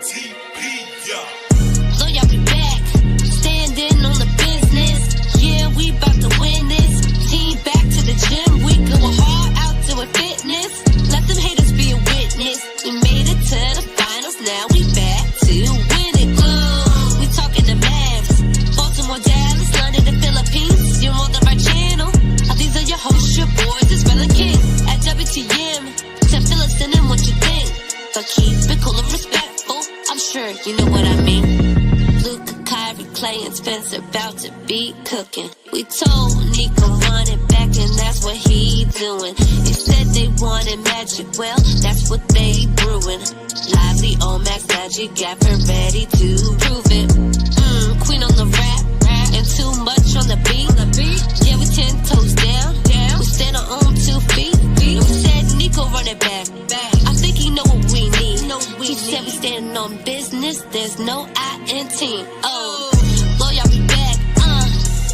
So y'all be back, standing on the business. Yeah, we about to win this. Team back to the gym, we going hard out doing fitness. Let them haters be a witness. We made it to the finals, now we back to win it. We talking the Mavs, Baltimore, Dallas, London, the Philippines. You're on the right channel. These are your hosts, your boys, it's Relle and King. At WTM, to fill us in and what you think. But keep it cool and respectful, I'm sure you know what I mean. Luka, Kyrie, Clay, and Spencer about to be cooking. We told Nico want it back and that's what he doing. They said they wanted magic, well, that's what they brewing. Lively, Omax, Magic, Gaffer, ready to prove it. Queen on the rap, and too much on the beat. Yeah, we 10 toes down. We stand on 2 feet. We said Nico run it back. I think he know what we need. He said we standing on business. There's no I in team. Oh, Lord, y'all be back.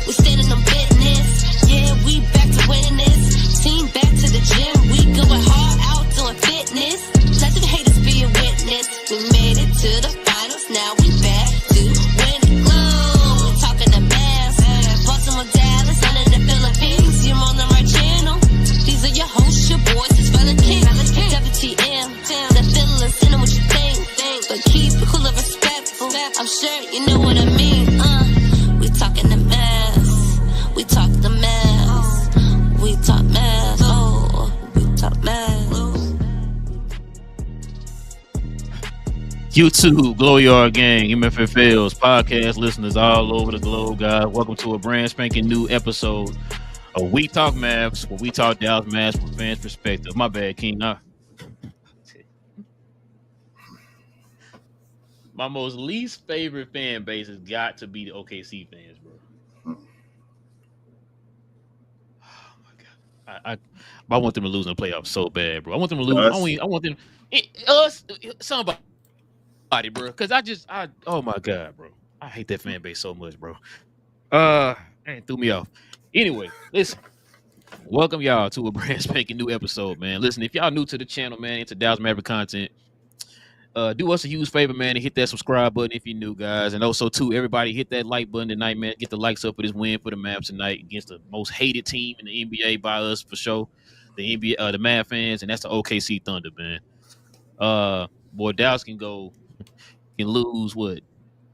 We standing on business. Yeah, we back to winning this. Team back to the gym. We going hard out doing fitness. Let them haters be a witness. We made it to the finals. Now we back to win it. We talking the Mavs, Baltimore, Dallas, under the Philippines. You're on the right channel. These are your hosts, your boys, it's Relle and King. WTM, the feelings in what you think. But keep it cool and respectful. I'm sure you know what I mean. We talking the Mavs. We talk the Mavs. We talk Mavs. Oh, we talk Mavs. YouTube, Glow Yard Gang, MFFLs, podcast listeners all over the globe, guys. Welcome to a brand spanking new episode of We Talk Mavs, where we talk Dallas Mavs from fans' perspective. My bad, King. My most least favorite fan base has got to be the OKC fans, bro. Oh my god, I want them to lose in the playoffs so bad, bro. I want them to lose. I want them, somebody, bro. Because oh my god, bro. I hate that fan base so much, bro. It threw me off. Anyway, listen. Welcome y'all to a brand spanking new episode, man. Listen, if y'all new to the channel, man, into Dallas Mavericks content, do us a huge favor, man, and hit that subscribe button if you're new, guys. And also, too, everybody hit that like button tonight, man. Get the likes up for this win for the Mavs tonight against the most hated team in the NBA by us, for sure. The NBA, the Mav fans, and that's the OKC Thunder, man. Boy, Dallas can lose what?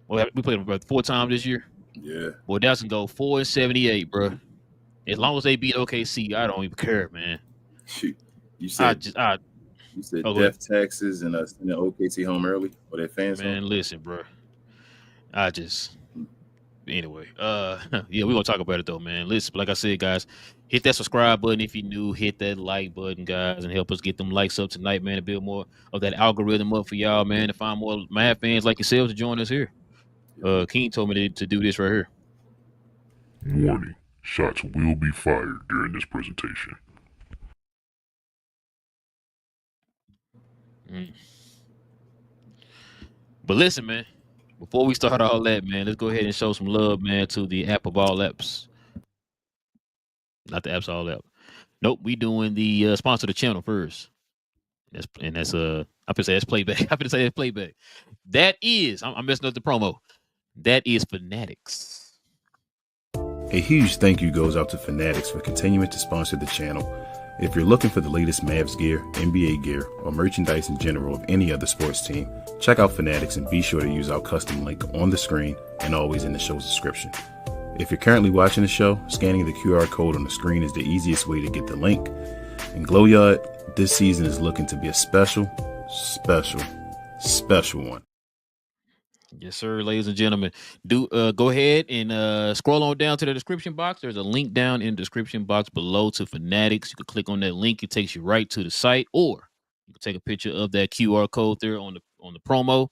Well, we played them about 4 times this year. Yeah. Boy, Dallas can go 4-78, bro. As long as they beat OKC, I don't even care, man. Shoot. You said death taxes and sending OKC home early or their fans man, home? Listen, bro. Anyway, yeah, we're gonna talk about it though, man. Listen, like I said, guys, hit that subscribe button if you're new, hit that like button, guys, and help us get them likes up tonight, man, to build more of that algorithm up for y'all, man, to find more Mav fans like yourselves to join us here. King told me to do this right here. Warning, shots will be fired during this presentation. But listen, man, before we start all that, man, let's go ahead and show some love, man, to the app of all apps. Not the apps all app. Nope, we doing the sponsor of the channel first. That's I could say that's Playback. I could say that's Playback. That is, I'm messing up the promo. That is Fanatics. A huge thank you goes out to Fanatics for continuing to sponsor the channel. If you're looking for the latest Mavs gear, NBA gear, or merchandise in general of any other sports team, check out Fanatics and be sure to use our custom link on the screen and always in the show's description. If you're currently watching the show, scanning the QR code on the screen is the easiest way to get the link. And Glow Yard, this season is looking to be a special one. Yes, sir, ladies and gentlemen. Do go ahead and scroll on down to the description box. There's a link down in the description box below to Fanatics. You can click on that link. It takes you right to the site, or you can take a picture of that QR code there on the promo.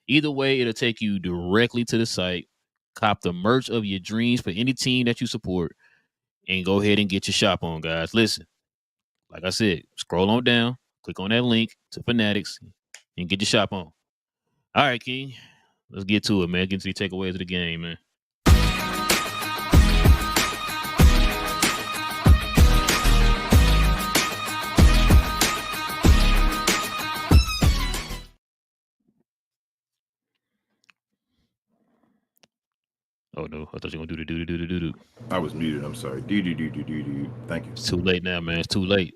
Either way, it'll take you directly to the site. Cop the merch of your dreams for any team that you support, and go ahead and get your shop on, guys. Listen, like I said, scroll on down, click on that link to Fanatics, and get your shop on. All right, King. Let's get to it, man. Get to the takeaways of the game, man. Oh no, I thought you were gonna do. I was muted. I'm sorry. Do. Thank you. It's too late now, man. It's too late.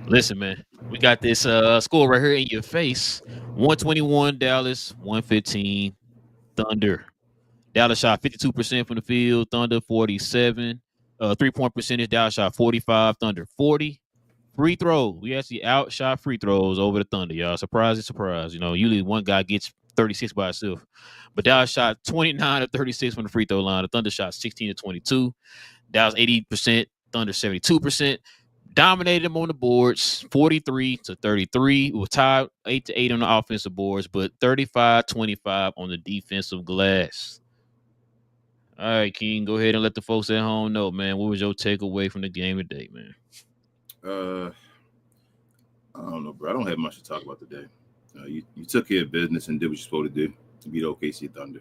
Listen, man, we got this score right here in your face. 121 Dallas, 115 Thunder. Dallas shot 52% from the field, Thunder 47. 3-point percentage, Dallas shot 45, Thunder 40. Free throws. We actually outshot free throws over the Thunder, y'all. Surprise. You know, usually one guy gets 36 by himself. But Dallas shot 29 of 36 from the free throw line. The Thunder shot 16 to 22. Dallas 80%, Thunder 72%. Dominated them on the boards, 43 to 33. It was tied 8 to 8 on the offensive boards, but 35-25 on the defensive glass. All right, King, go ahead and let the folks at home know, man. What was your takeaway from the game today, man? I don't know, bro. I don't have much to talk about today. You took care of business and did what you're supposed to do to beat OKC Thunder.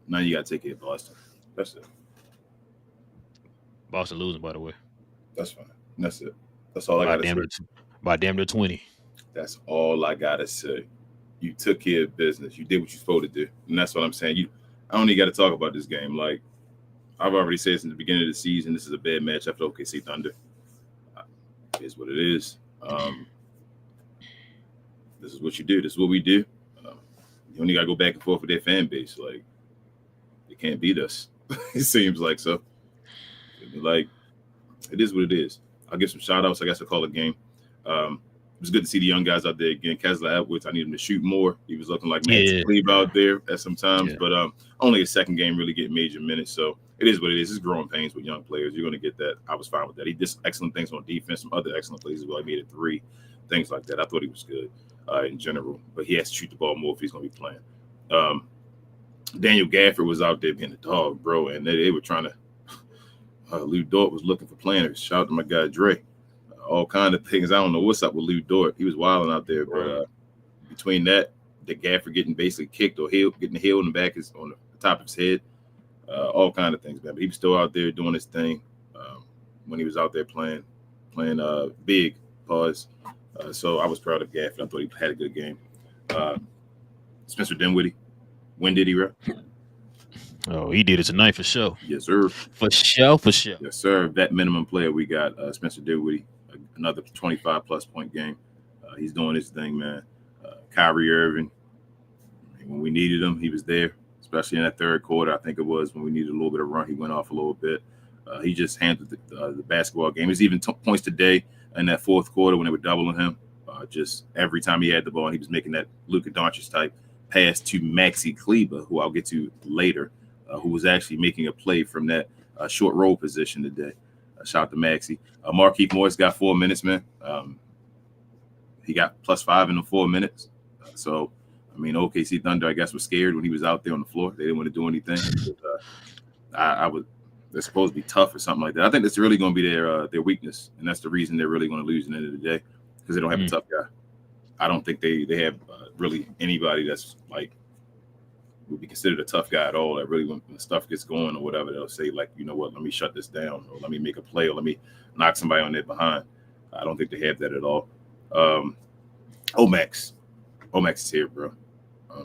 Now you got to take care of Boston. That's it. Boston losing, by the way. That's fine. That's it. That's all I got to say. By damn near 20. That's all I got to say. You took care of business. You did what you're supposed to do. And that's what I'm saying. I don't even got to talk about this game. Like, I've already said since the beginning of the season, this is a bad match after OKC Thunder. It is what it is. This is what you do. This is what we do. You only got to go back and forth with their fan base. Like, they can't beat us. It seems like so. Like, it is what it is. I'll give some shout-outs. I guess I'll call it a game. It was good to see the young guys out there again. Kessler Edwards, I need him to shoot more. He was looking like Maxi Kleber out there at some times, but only his second game really getting major minutes. So it is what it is. It's growing pains with young players. You're going to get that. I was fine with that. He did excellent things on defense, some other excellent plays as well. He made it 3, things like that. I thought he was good in general, but he has to shoot the ball more if he's going to be playing. Daniel Gafford was out there being a dog, bro, and they were trying to Lou Dort was looking for planners. Shout out to my guy Dre. All kind of things. I don't know what's up with Lou Dort. He was wilding out there, but between that, the Gafford getting basically kicked or getting the heel in the back on the top of his head, all kind of things, man. But he was still out there doing his thing when he was out there playing big. Pause. So I was proud of Gafford. I thought he had a good game. Spencer Dinwiddie. When did he rep? Oh, he did it tonight for sure. Yes, sir. For sure. Yes, sir. That minimum player we got, Spencer Dinwiddie, another 25-plus point game. He's doing his thing, man. Kyrie Irving, when we needed him, he was there, especially in that third quarter. I think it was when we needed a little bit of run. He went off a little bit. He just handled the basketball game. There's even points today in that fourth quarter when they were doubling him. Just every time he had the ball, he was making that Luka Doncic type pass to Maxi Kleber, who I'll get to later, who was actually making a play from that short roll position today. Shout out to Maxi. Markieff Morris got 4 minutes, man. He got +5 in the 4 minutes. So, I mean, OKC Thunder, I guess, was scared when he was out there on the floor. They didn't want to do anything. But, they're supposed to be tough or something like that. I think that's really going to be their weakness, and that's the reason they're really going to lose at the end of the day, because they don't have a tough guy. I don't think they have really anybody that's like would be considered a tough guy at all. That really, when stuff gets going or whatever, they'll say like, you know what, let me shut this down, or let me make a play, or let me knock somebody on their behind. I don't think they have that at all. Omax is here, bro.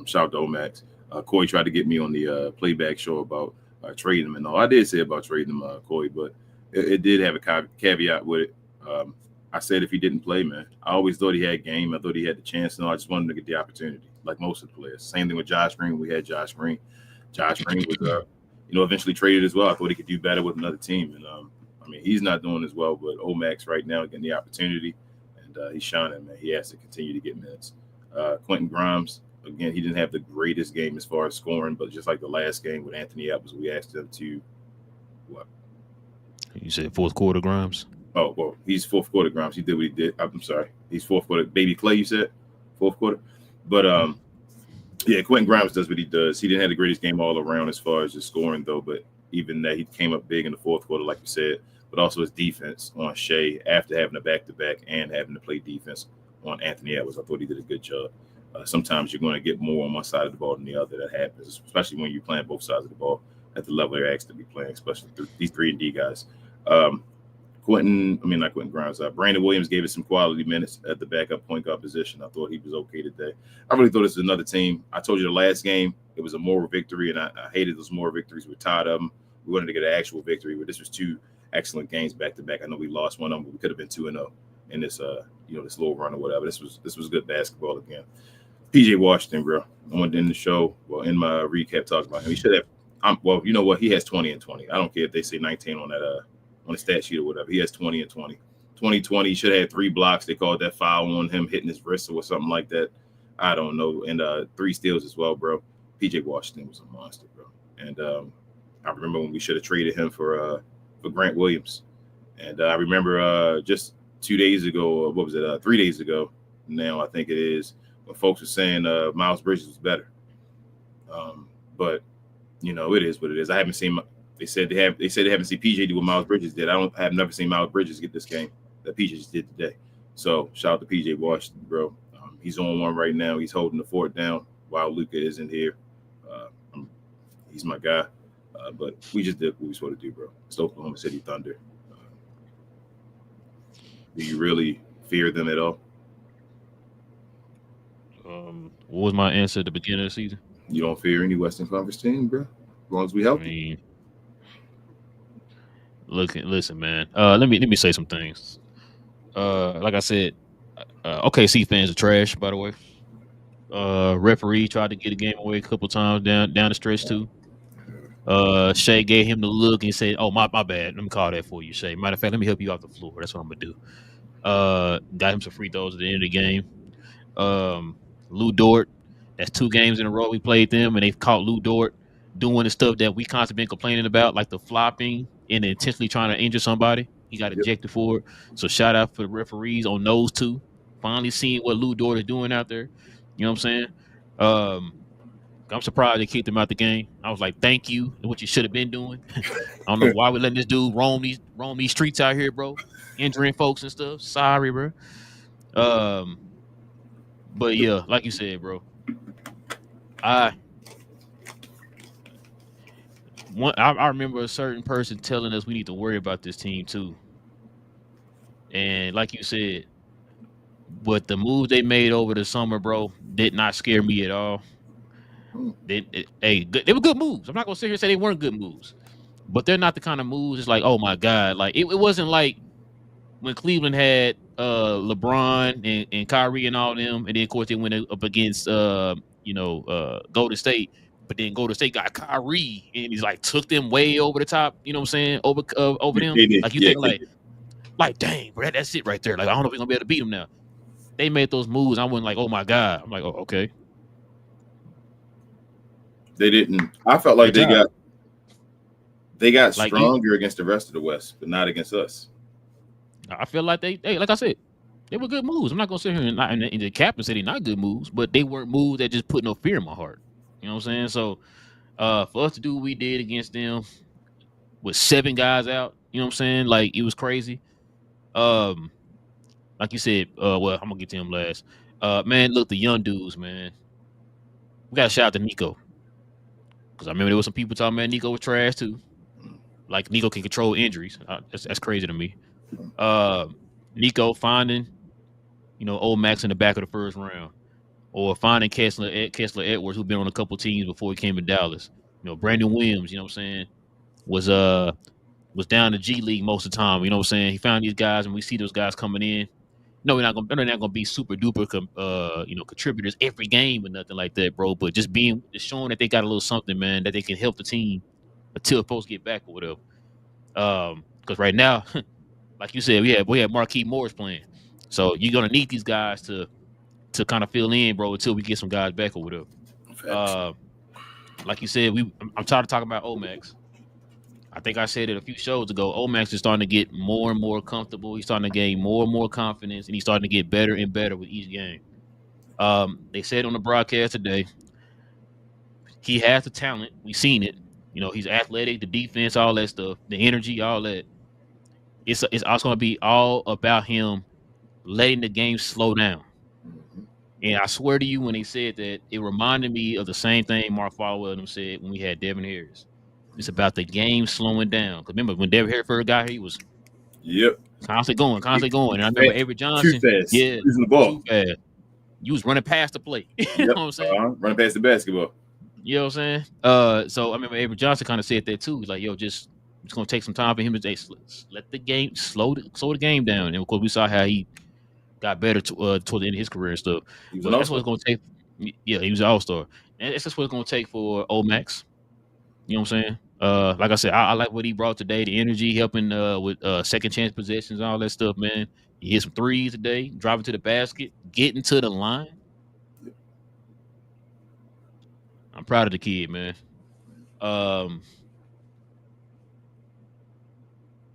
Shout out to Omax. Corey tried to get me on the Playback show about trading him and all. I did say about trading him, Corey, but it did have a caveat with it. I said if he didn't play, man, I always thought he had game. I thought he had the chance. No, I just wanted to get the opportunity, like most of the players. Same thing with Josh Green. We had Josh Green. Josh Green was, eventually traded as well. I thought he could do better with another team. And, I mean, he's not doing as well, but Omax right now getting the opportunity, and he's shining, man. He has to continue to get minutes. Quentin Grimes, again, he didn't have the greatest game as far as scoring, but just like the last game with Anthony Edwards, we asked him to what? You said fourth quarter Grimes? Oh, well, he's fourth quarter Grimes. He did what he did. I'm sorry. He's fourth quarter. Baby Clay, you said? Fourth quarter? But, yeah, Quentin Grimes does what he does. He didn't have the greatest game all around as far as his scoring, though, but even that he came up big in the fourth quarter, like you said, but also his defense on Shea after having a back-to-back and having to play defense on Anthony Edwards. I thought he did a good job. Sometimes you're going to get more on one side of the ball than the other. That happens, especially when you're playing both sides of the ball at the level they're asked to be playing, especially these 3-and-D guys. Not Quentin Grimes. Brandon Williams gave us some quality minutes at the backup point guard position. I thought he was okay today. I really thought this was another team. I told you the last game, it was a moral victory, and I hated those moral victories. We're tired of them. We wanted to get an actual victory, but this was two excellent games back to back. I know we lost one of them, but we could have been 2-0 in this this little run or whatever. This was good basketball again. PJ Washington, bro. I wanted to end the show, in my recap, talk about him. He should have. You know what? He has 20 and 20. I don't care if they say 19 on that on the stat sheet or whatever. He has 20 and 20. 2020, he should have had 3 blocks. They called that foul on him hitting his wrist or something like that. I don't know. And 3 steals as well, bro. PJ Washington was a monster, bro. And I remember when we should have traded him for Grant Williams. And I remember just 2 days ago, 3 days ago now, I think it is, when folks were saying Miles Bridges was better. But it is what it is. I haven't seen. They said they haven't seen PJ do what Miles Bridges did. I have never seen Miles Bridges get this game that PJ just did today. So shout out to PJ Washington, bro. He's on one right now. He's holding the fort down while Luka isn't here. He's my guy. But we just did what we were supposed to do, bro. It's the Oklahoma City Thunder. Do you really fear them at all? What was my answer at the beginning of the season? You don't fear any Western Conference team, bro? As long as we help. Listen, man. Let me say some things. Like I said, OKC fans are trash, by the way. Referee tried to get a game away a couple times down the stretch too. Shay gave him the look and said, "Oh, my bad. Let me call that for you, Shay. Matter of fact, let me help you off the floor. That's what I'm gonna do." Got him some free throws at the end of the game. Lou Dort, that's 2 games in a row we played them, and they've caught Lou Dort doing the stuff that we constantly been complaining about, like the flopping and intentionally trying to injure somebody. He got ejected for it. So shout out for the referees on those 2. Finally seeing what Lou Dort is doing out there. You know what I'm saying? I'm surprised they kicked him out the game. I was like, thank you, and what you should have been doing. I don't know why we're letting this dude roam these streets out here, bro, injuring folks and stuff. Sorry, bro. But yeah, like you said, bro, I remember a certain person telling us we need to worry about this team too. And like you said, but the moves they made over the summer, bro, did not scare me at all. They were good moves. I'm not gonna sit here and say they weren't good moves, but they're not the kind of moves. It's like, oh my god, like it wasn't like when Cleveland had LeBron and Kyrie and all them, and then of course they went up against Golden State, but then Golden State got Kyrie and he's like took them way over the top. You know what I'm saying? Over them. Like you think like dang, bro, that's it right there. Like I don't know if we're gonna be able to beat them now. They made those moves. I wasn't like, oh my god. I'm like, oh okay. They didn't. I felt like they got stronger against the rest of the West, but not against us. I feel like like I said, they were good moves. I'm not gonna sit here and the captain said they're not good moves, but they weren't moves that just put no fear in my heart. You know what I'm saying? So for us to do what we did against them with 7 guys out, you know what I'm saying? Like it was crazy. Like you said, well, I'm gonna get to him last. Man, look, the young dudes, man. We gotta shout out to Nico. Because I remember there was some people talking about Nico was trash too. Like Nico can control injuries. That's crazy to me. Nico finding, Omax in the back of the first round, or finding Kessler Edwards, who'd been on a couple teams before he came to Dallas. Brandon Williams, you know what I'm saying, was down to G League most of the time. You know what I'm saying? He found these guys, and we see those guys coming in. No, they're not gonna be super duper, contributors every game or nothing like that, bro. But just showing that they got a little something, man, that they can help the team until folks get back or whatever. Because right now, like you said, we have Marquise Morris playing, so you're gonna need these guys to kind of fill in, bro, until we get some guys back or whatever. Like you said, I'm tired of talking about Omax. I think I said it a few shows ago. Omax is starting to get more and more comfortable. He's starting to gain more and more confidence, and he's starting to get better and better with each game. They said on the broadcast today, he has the talent. We've seen it. He's athletic, the defense, all that stuff, the energy, all that. It's also going to be all about him letting the game slow down. And I swear to you, when they said that, it reminded me of the same thing Mark Falwell and them said when we had Devin Harris. It's about the game slowing down. Because remember, when Devin Harris first got here, he was Yep. Constantly going. And I remember Avery Johnson. Too fast. Yeah. Using the ball. Too fast. You was running past the plate. You know what I'm saying? Running past the basketball. You know what I'm saying? So I remember Avery Johnson kind of said that too. He's like, yo, it's gonna take some time for him to let the game slow the game down. And of course, we saw how he got better toward the end of his career and stuff. But that's what it's gonna take. Yeah, he was an all-star. And that's just what it's gonna take for Omax. You know what I'm saying? Like I said, I like what he brought today, the energy, helping with second chance possessions and all that stuff, man. He hit some threes today, driving to the basket, getting to the line. I'm proud of the kid, man.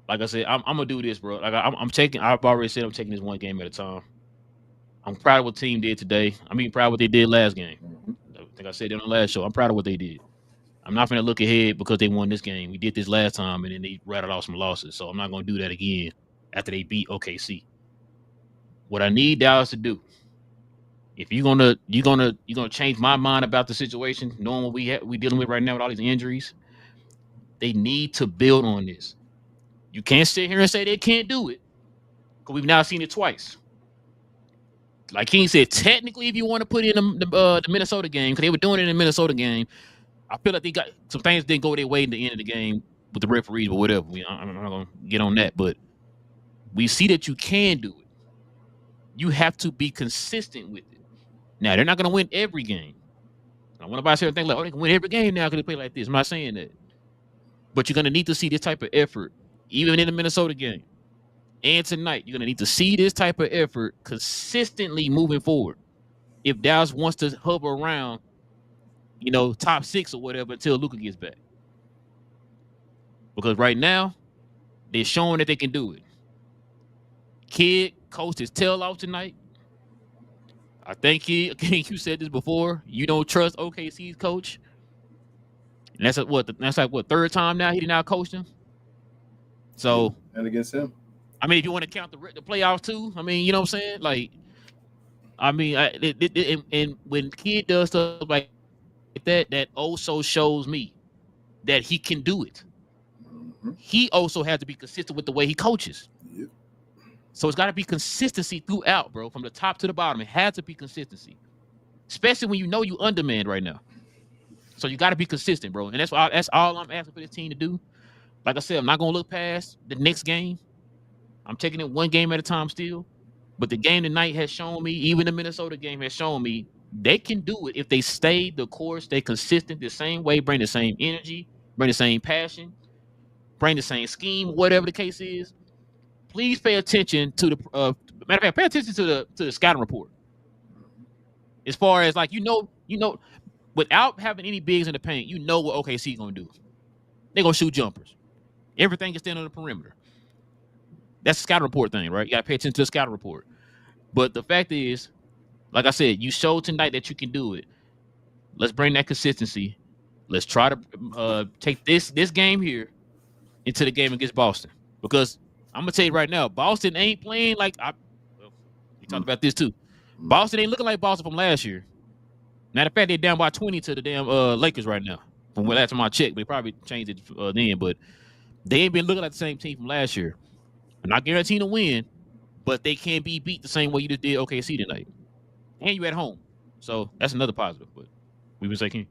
Like I said, I'm gonna do this, bro. Like I've already said I'm taking this one game at a time. I'm proud of what the team did today. Proud of what they did last game. I think I said it on the last show. I'm proud of what they did. I'm not going to look ahead because they won this game. We did this last time, and then they rattled off some losses. So I'm not going to do that again after they beat OKC. What I need Dallas to do, if you're gonna change my mind about the situation, knowing what we dealing with right now with all these injuries, they need to build on this. You can't sit here and say they can't do it because we've now seen it twice. Like King said, technically, if you want to put in the Minnesota game, because they were doing it in the Minnesota game, I feel like they got some things didn't go their way in the end of the game with the referees, but whatever. I'm not going to get on that, but we see that you can do it. You have to be consistent with it. Now, they're not going to win every game. I want to say everything like, they can win every game now because they play like this. I'm not saying that. But you're going to need to see this type of effort, even in the Minnesota game. And tonight, you're going to need to see this type of effort consistently moving forward. If Dallas wants to hover around, top 6 or whatever until Luka gets back. Because right now, they're showing that they can do it. Kid coached his tail off tonight. I think you said this before. You don't trust OKC's coach. And that's like third time now he did not coach him. So and against him. If you want to count the playoffs too, you know what I'm saying? Like, and when Kid does stuff like that also shows me that he can do it. Mm-hmm. He also has to be consistent with the way he coaches. Yep. So it's got to be consistency throughout, bro, from the top to the bottom. It has to be consistency, especially when you undermanned right now. So you got to be consistent, bro, and that's all I'm asking for this team to do. Like I said, I'm not gonna look past the next game. I'm taking it one game at a time still, but the game tonight has shown me, even the Minnesota game has shown me, they can do it if they stay the course, stay consistent the same way, bring the same energy, bring the same passion, bring the same scheme, whatever the case is. Please pay attention to the matter of fact, pay attention to the scouting report. As far as like without having any bigs in the paint, you know what OKC gonna do. They're gonna shoot jumpers. Everything is standing on the perimeter. That's the scouting report thing, right? You gotta pay attention to the scouting report. But the fact is, like I said, you showed tonight that you can do it. Let's bring that consistency. Let's try to take this game here into the game against Boston. Because I'm going to tell you right now, Boston ain't playing like we talked about this too. Boston ain't looking like Boston from last year. Matter of fact, they're down by 20 to the damn Lakers right now. From last time I checked, they probably changed it then. But they ain't been looking like the same team from last year. I'm not guaranteeing a win, but they can't be beat the same way you just did OKC tonight. And you at home. So that's another positive. But we been saying.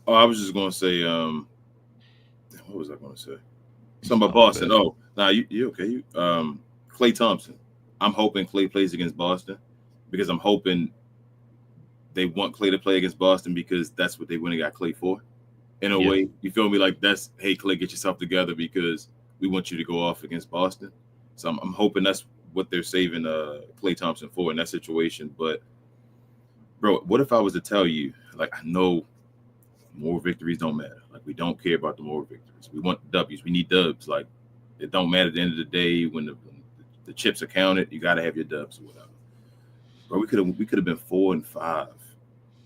Oh, I was just gonna say, what was I gonna say? Something about Boston. Oh, nah, you okay? Klay Thompson. I'm hoping Klay plays against Boston because I'm hoping they want Klay to play against Boston because that's what they went and got Klay for. In a way, you feel me? Like that's, hey, Klay, get yourself together because we want you to go off against Boston. So I'm hoping that's what they're saving Klay Thompson for in that situation. But bro, what if I was to tell you, like, I know more victories don't matter. Like, we don't care about the more victories. We want W's. We need dubs. Like, it don't matter at the end of the day when the chips are counted. You got to have your dubs or whatever. Bro, we could have been 4-5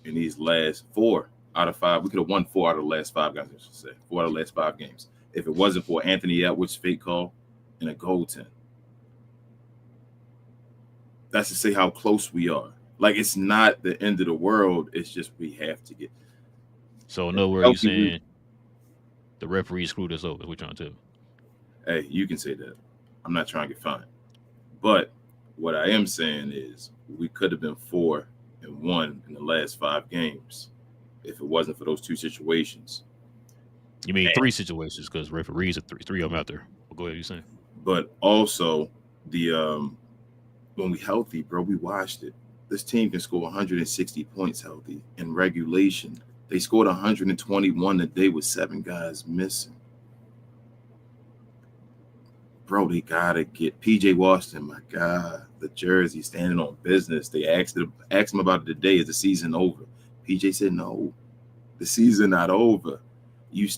in these last 4 out of 5. We could have won 4 out of the last 5 games. I should say 4 out of the last 5 games. If it wasn't for Anthony Edwards' fake call and a goaltend. That's to say how close we are. Like, it's not the end of the world. It's just we have to get. So, in other words, you're saying the referee screwed us over. We're trying to. Hey, you can say that. I'm not trying to get fined. But what I am saying is we could have been 4-1 in the last 5 games if it wasn't for those 2 situations. You mean 3 situations because referees are three of them out there. Well, go ahead, you saying. But also the when we healthy, bro, we watched it. This team can score 160 points healthy in regulation. They scored 121 today with 7 guys missing. Bro, they gotta get PJ Washington. My God, the jersey standing on business. They asked him about it today. Is the season over? PJ said no, the season not over. You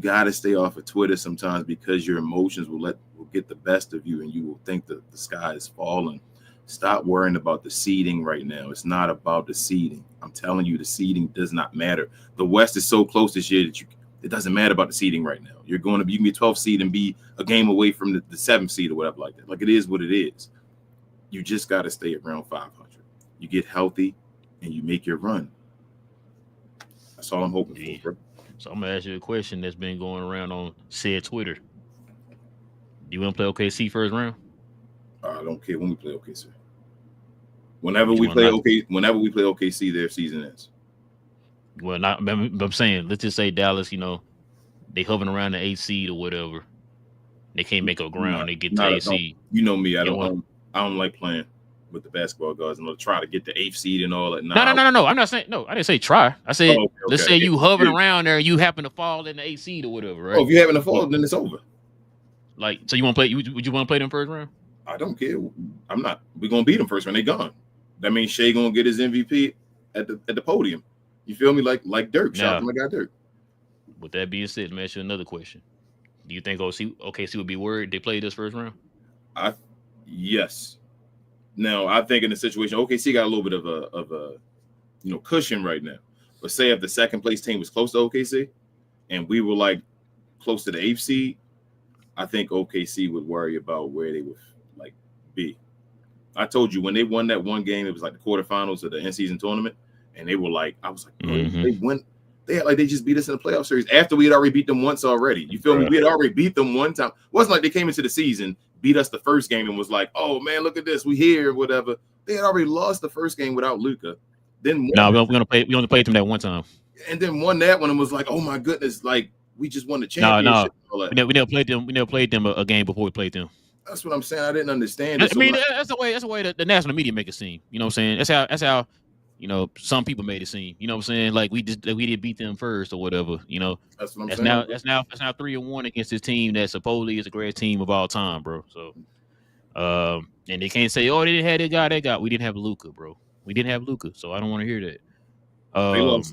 gotta stay off of Twitter sometimes because your emotions will get the best of you and you will think that the sky is falling. Stop worrying about the seeding right now. It's not about the seeding. I'm telling you, the seeding does not matter. The West is so close this year that it doesn't matter about the seeding right now. You can be a 12th seed and be a game away from the 7th seed or whatever like that. Like, it is what it is. You just got to stay around 500. You get healthy and you make your run. That's all I'm hoping for, bro. So I'm going to ask you a question that's been going around on said Twitter. Do you want to play OKC first round? I don't care when we play OKC. Whenever we play OKC, their season ends. Well, I'm saying, let's just say Dallas, they hovering around the 8th seed or whatever. They can't make up ground. They get to 8th seed. You know me. I don't like playing with the basketball guys. I'm gonna try to get the 8th seed and all that. No. I'm not saying no. I didn't say try. I said let's say you hovering around there and you happen to fall in the 8th seed or whatever, right? Oh, if you happen to fall, then it's over. Like, so you want to play? Would you want to play them first round? I don't care. I'm not. We're gonna beat them first round. They gone. That means Shea gonna get his MVP at the podium. You feel me? Like Dirk. Shout out to my guy Dirk. With that being said, let me ask you another question. Do you think OKC would be worried they played this first round? Yes. Now, I think in the situation, OKC got a little bit of a cushion right now. But say if the second place team was close to OKC and we were like close to the 8th seed, I think OKC would worry about where they would like be. I told you when they won that one game, it was like the quarterfinals of the in-season tournament, and they were like, I was like, they went. They had like they just beat us in the playoff series after we had already beat them once already. You feel me? We had already beat them one time. It wasn't like they came into the season, beat us the first game, and was like, oh man, look at this, we here, whatever. They had already lost the first game without Luka. Then we only played them that one time, and then won that one and was like, oh my goodness, like we just won the championship. No, we never played them. We never played them a game before we played them. That's what I'm saying. I didn't understand it. I mean, that's the way the national media make it seem. You know what I'm saying? That's how some people made it seem. You know what I'm saying? Like we didn't beat them first or whatever. That's what I'm saying. That's now 3-1 against this team that supposedly is the greatest team of all time, bro. So, and they can't say, oh, they didn't have that guy. We didn't have Luka, bro. We didn't have Luka, so I don't want to hear that.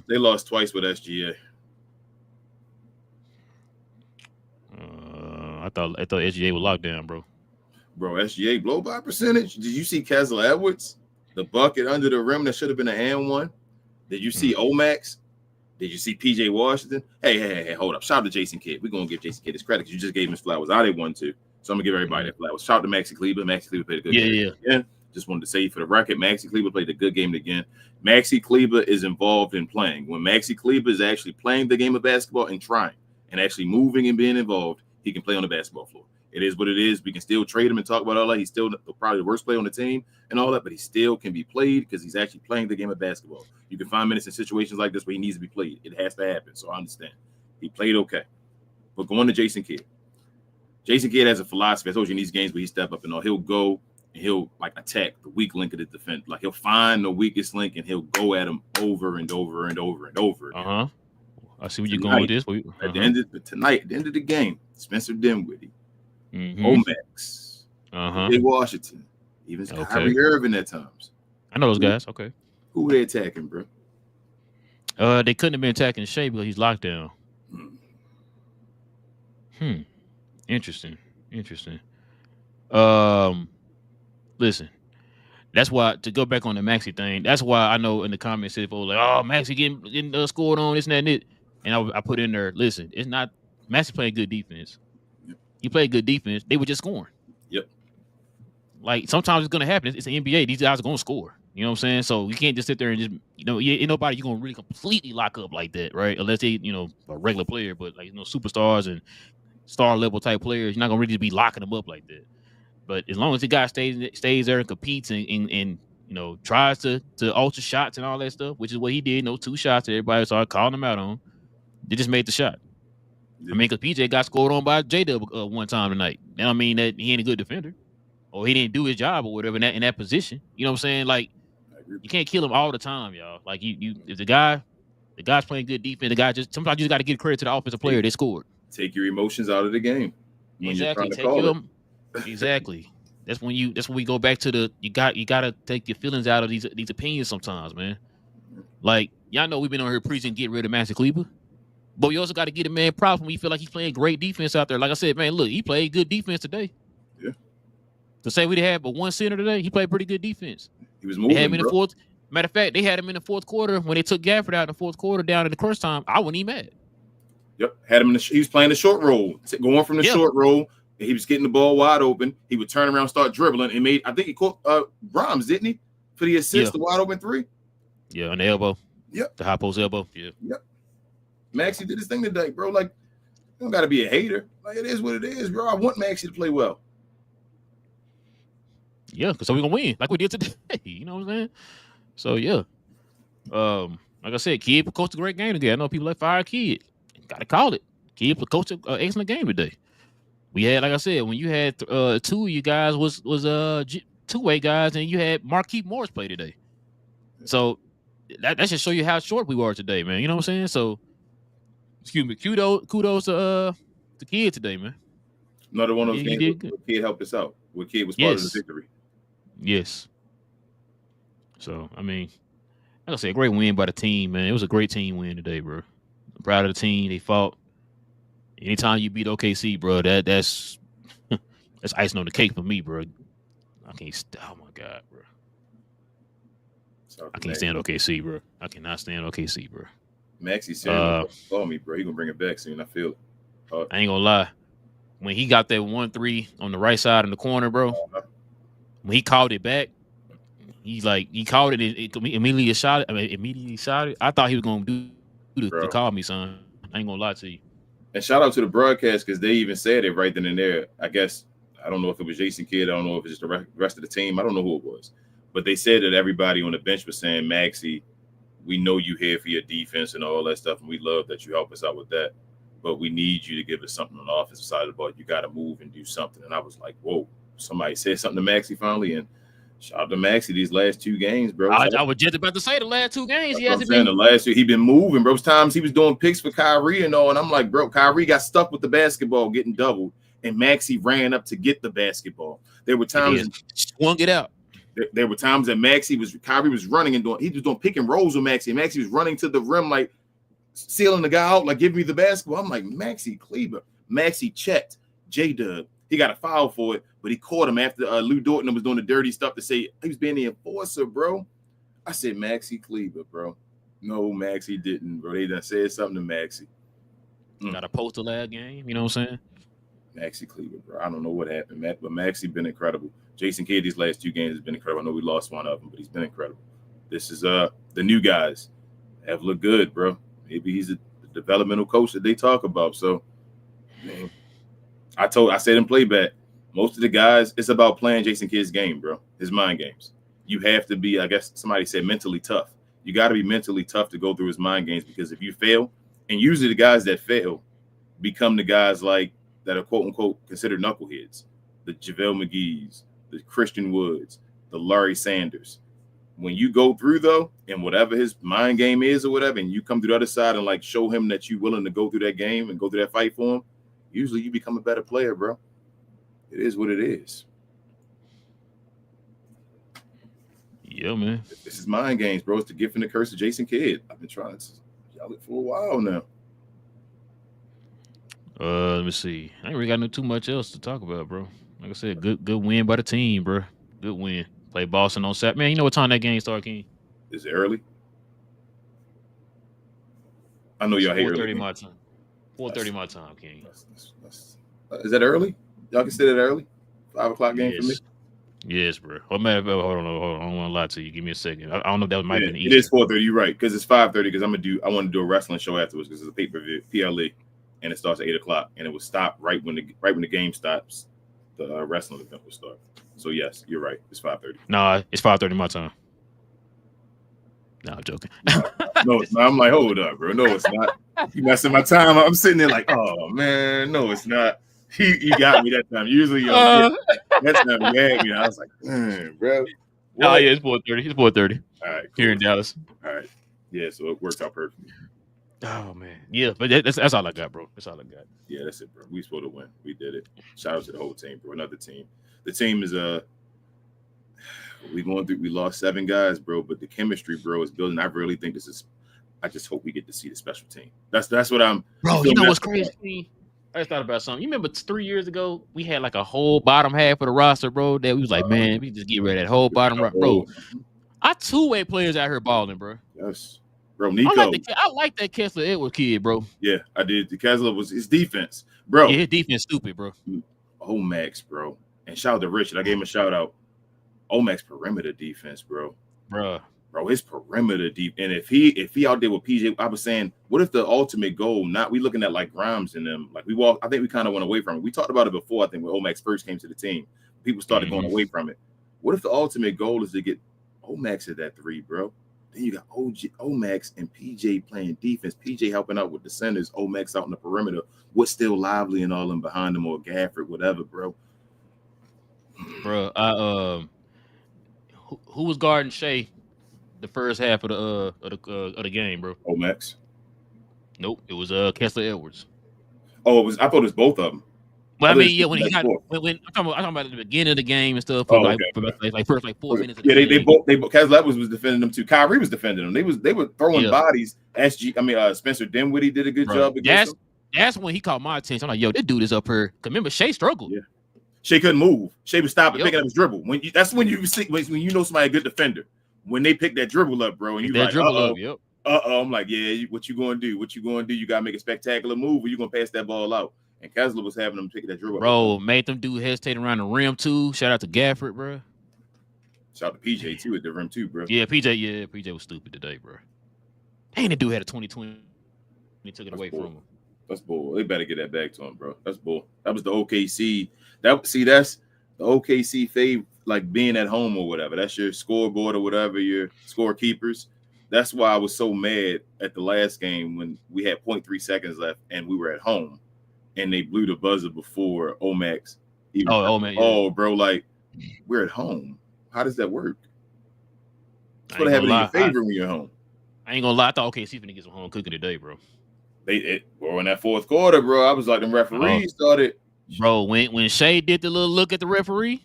They lost twice with SGA. I thought SGA was locked down, bro. Bro, SGA blow by percentage. Did you see Kessler Edwards? The bucket under the rim that should have been an and one. Did you see Omax? Did you see PJ Washington? Hey, hold up. Shout out to Jason Kidd. We're going to give Jason Kidd his credit because you just gave him his flowers. I did one too. So I'm going to give everybody that flowers. Shout out to Maxi Kleber. Maxi Kleber played a good game. Yeah. Just wanted to say for the record, Maxi Kleber played a good game again. Maxi Kleber is involved in playing. When Maxi Kleber is actually playing the game of basketball and trying and actually moving and being involved, he can play on the basketball floor. It is what it is. We can still trade him and talk about all that. He's still probably the worst player on the team and all that, but he still can be played because he's actually playing the game of basketball. You can find minutes in situations like this where he needs to be played. It has to happen, so I understand. He played okay. But going to Jason Kidd. Jason Kidd has a philosophy. I told you in these games where he step up and all, he'll go and he'll like attack the weak link of the defense. Like he'll find the weakest link and he'll go at him over and over and over and over again. I see where you're going with this. At the end of the game, Spencer Dinwiddie, Omax, Big Washington, even Kyrie Irving at times. I know those guys. Okay. Who were they attacking, bro? They couldn't have been attacking Shea because he's locked down. Interesting. Listen, that's why, to go back on the Maxi thing, that's why I know in the comments if like, oh, Maxi getting scored on this and that and it. And I put in there, listen, it's not Maxi playing good defense. Yep. He played good defense. They were just scoring. Yep. Like sometimes it's gonna happen. It's the NBA. These guys are gonna score. You know what I'm saying? So you can't just sit there and just ain't nobody you're gonna really completely lock up like that, right? Unless they a regular player, but like superstars and star level type players, you're not gonna really be locking them up like that. But as long as the guy stays there and competes and tries to alter shots and all that stuff, which is what he did. No 2 shots that everybody started calling him out on. They just made the shot. Yeah. I mean, because PJ got scored on by J-Dub one time tonight. Now, I mean that he ain't a good defender, or he didn't do his job or whatever in that position. You know what I'm saying? Like, you can't kill him all the time, y'all. Like if the guy's playing good defense, the guy sometimes you just got to give credit to the offensive player. They scored. Take your emotions out of the game. Exactly. Exactly. That's when we go back to you gotta take your feelings out of these opinions sometimes, man. Like, y'all know we've been on here preaching get rid of Maxi Kleber, but we also got to get a man props when we feel like he's playing great defense out there. Like I said, man, look, he played good defense today. Yeah. To say we had but one center today, he played pretty good defense. He was moving. They had him in the fourth. Matter of fact, they had him in the fourth quarter when they took Gafford out in the fourth quarter down in the crunch time. I wasn't even mad. Yep, had him he was playing the short roll, going from the short roll. He was getting the ball wide open. He would turn around, start dribbling, and I think he caught Grimes, didn't he, for the assist, the wide open 3? Yeah, on the elbow. Yep. The high post elbow. Yeah. Yep. Maxi did his thing today, bro. Like, you don't got to be a hater. Like, it is what it is, bro. I want Maxi to play well. Yeah, because so we're going to win like we did today. You know what I'm saying? So, yeah. Like I said, Kid coached a great game today. I know people like fire Kid. Got to call it. Kid coached an excellent game today. We had, like I said, when you had 2 of you guys was two-way guys, and you had Marquise Morris play today. So that should show you how short we were today, man. You know what I'm saying? So, excuse me, kudos to Kid today, man. Another one of those games where Kid helped us out. Where Kid was part of the victory. Yes. So, I mean, like I said, great win by the team, man. It was a great team win today, bro. I'm proud of the team. They fought. Anytime you beat OKC, bro, that's icing on the cake for me, bro. I can't. Oh my god, bro. I can't stand OKC, bro. I cannot stand OKC, bro. Maxi said, "Call me, bro. You gonna bring it back soon? I feel it." I ain't gonna lie. When he got that 1-3 on the right side in the corner, bro, when he called it back, he called it. It immediately shot it. I mean, immediately shot it. I thought he was gonna do to call me, son. I ain't gonna lie to you. And shout out to the broadcast because they even said it right then and there. I guess, I don't know if it was Jason Kidd. I don't know if it's just the rest of the team. I don't know who it was. But they said that everybody on the bench was saying, Maxi, we know you here for your defense and all that stuff, and we love that you help us out with that. But we need you to give us something on the offensive side of the ball. You got to move and do something. And I was like, whoa, somebody said something to Maxi finally. And shout out to Maxi these last 2 games, bro. I was just about to say the last 2 games. He hasn't been. The last 2, he been moving, bro. Times he was doing picks for Kyrie and all, and I'm like, bro, Kyrie got stuck with the basketball getting doubled, and Maxi ran up to get the basketball. There were times swung it out. There were times that Kyrie was running and he was doing pick and rolls with Maxi, and Maxi was running to the rim like sealing the guy out, like give me the basketball. I'm like, Maxi Kleber. Maxi checked J-Dub. He got a foul for it, but he caught him after Lou Dorton was doing the dirty stuff to say he was being the enforcer, bro. I said, Maxi Kleber, bro. No, Maxi didn't, bro. They done said something to Maxi. Got a poster last game, you know what I'm saying? Maxi Kleber, bro. I don't know what happened, Matt, but Maxi been incredible. Jason Kidd these last 2 games has been incredible. I know we lost one of them, but he's been incredible. This is the new guys have looked good, bro. Maybe he's a developmental coach that they talk about. So, man, I said in playback, most of the guys, it's about playing Jason Kidd's game, bro. His mind games. You have to be, I guess somebody said, mentally tough. You got to be mentally tough to go through his mind games, because if you fail, and usually the guys that fail become the guys like that are quote unquote considered knuckleheads, the JaVale McGee's, the Christian Woods, the Larry Sanders. When you go through though, and whatever his mind game is or whatever, and you come to the other side and like show him that you're willing to go through that game and go through that fight for him, usually you become a better player, bro. It is what it is. Yeah, man. This is mind games, bro. It's the gift and the curse of Jason Kidd. I've been trying to yell it for a while now. Let me see. I ain't really got too much else to talk about, bro. Like I said, good win by the team, bro. Good win. Play Boston on Saturday. Man, you know what time that game started, King? Is it early? I know y'all hate early. 4:30 my time. 4:30 my time, King. Is that early? Y'all consider that early? 5 o'clock game for me? Yes, bro. Hold on. I don't want to lie to you. Give me a second. I don't know if that might be It is 4:30. You're right, because it's 5:30. Because I want to do a wrestling show afterwards, because it's a pay-per-view, PLE, and it starts at 8 o'clock, and it will stop right when the game stops. the wrestling event will start. So yes, you're right. It's 5:30. No, it's 5:30 my time. No, I'm joking. No, it's not. I'm like, hold up, bro. No, it's not. You messing my time. I'm sitting there like, oh man, no, it's not. You got me that time. Usually, that time you had me. I was like, bro. What? Oh yeah, it's 4:30. It's 4:30. All right, cool. Here in Dallas. All right, yeah. So it worked out perfectly. Oh man, yeah, but that's all I got, bro. That's all I got. Yeah, that's it, bro. We supposed to win. We did it. Shout out to the whole team, bro. Another team. The team is we lost 7 guys, bro. But the chemistry, bro, is building. I really think this is. I just hope we get to see the special team. That's what I'm. Bro, you know what's crazy? I just thought about something. You remember 3 years ago we had like a whole bottom half of the roster, bro. That we was like, man, we just get rid of that whole bottom, bro. Our 2-way players out here balling, bro. Yes. Bro, Nico. I like that Kessler Edwards kid, bro. Yeah, I did. The Kessler was his defense, bro. Yeah, his defense stupid, bro. Omax, bro. And shout out to Richard. I gave him a shout out. Omax perimeter defense, bro. Bro, his perimeter deep. And if he out there with PJ, I was saying, what if the ultimate goal? Not we looking at like Grimes and them. Like I think we kind of went away from it. We talked about it before. I think when Omax first came to the team, people started going away from it. What if the ultimate goal is to get Omax at that 3, bro? Then you got Omax and PJ playing defense. PJ helping out with the centers. Omax out in the perimeter. What's still Lively and all them behind them or Gafford, whatever, bro. Bro, who was guarding Shea the first half of the game, bro? Omax. Nope, it was Kessler Edwards. Oh, it was. I thought it was both of them. Well, I mean, yeah, when I'm talking about at the beginning of the game and stuff, for like first 4 minutes. Yeah, they both Kessler Edwards was defending them too. Kyrie was defending them. They were throwing bodies. Spencer Dinwiddie did a good job against them. That's when he caught my attention. I'm like, yo, this dude is up here. Cause remember, Shea struggled. Yeah, Shea couldn't move. Shea was stopping picking up his dribble. That's when you see when you know somebody a good defender. When they pick that dribble up, bro, and you like, I'm like, yeah, what you gonna do? What you gonna do? You gotta make a spectacular move, or you gonna pass that ball out. And Kessler was having them pick that dribble. Bro, made them do hesitate around the rim too. Shout out to Gafford, bro. Shout out to PJ too at the rim too, bro. Yeah, PJ was stupid today, bro. Ain't the dude had a 2020. He took it away from him. That's bull. They better get that back to him, bro. That's bull. That was the OKC. That's the OKC fave, like being at home or whatever. That's your scoreboard or whatever, your scorekeepers. That's why I was so mad at the last game when we had 0.3 seconds left and we were at home and they blew the buzzer before Omax. Oh, bro, like we're at home. How does that work? It's what happened in your favor when you're home. I ain't gonna lie. I thought OKC finna get some home cooking today, bro. Bro, in that fourth quarter, bro, I was like, the referees started. Bro, when Shea did the little look at the referee,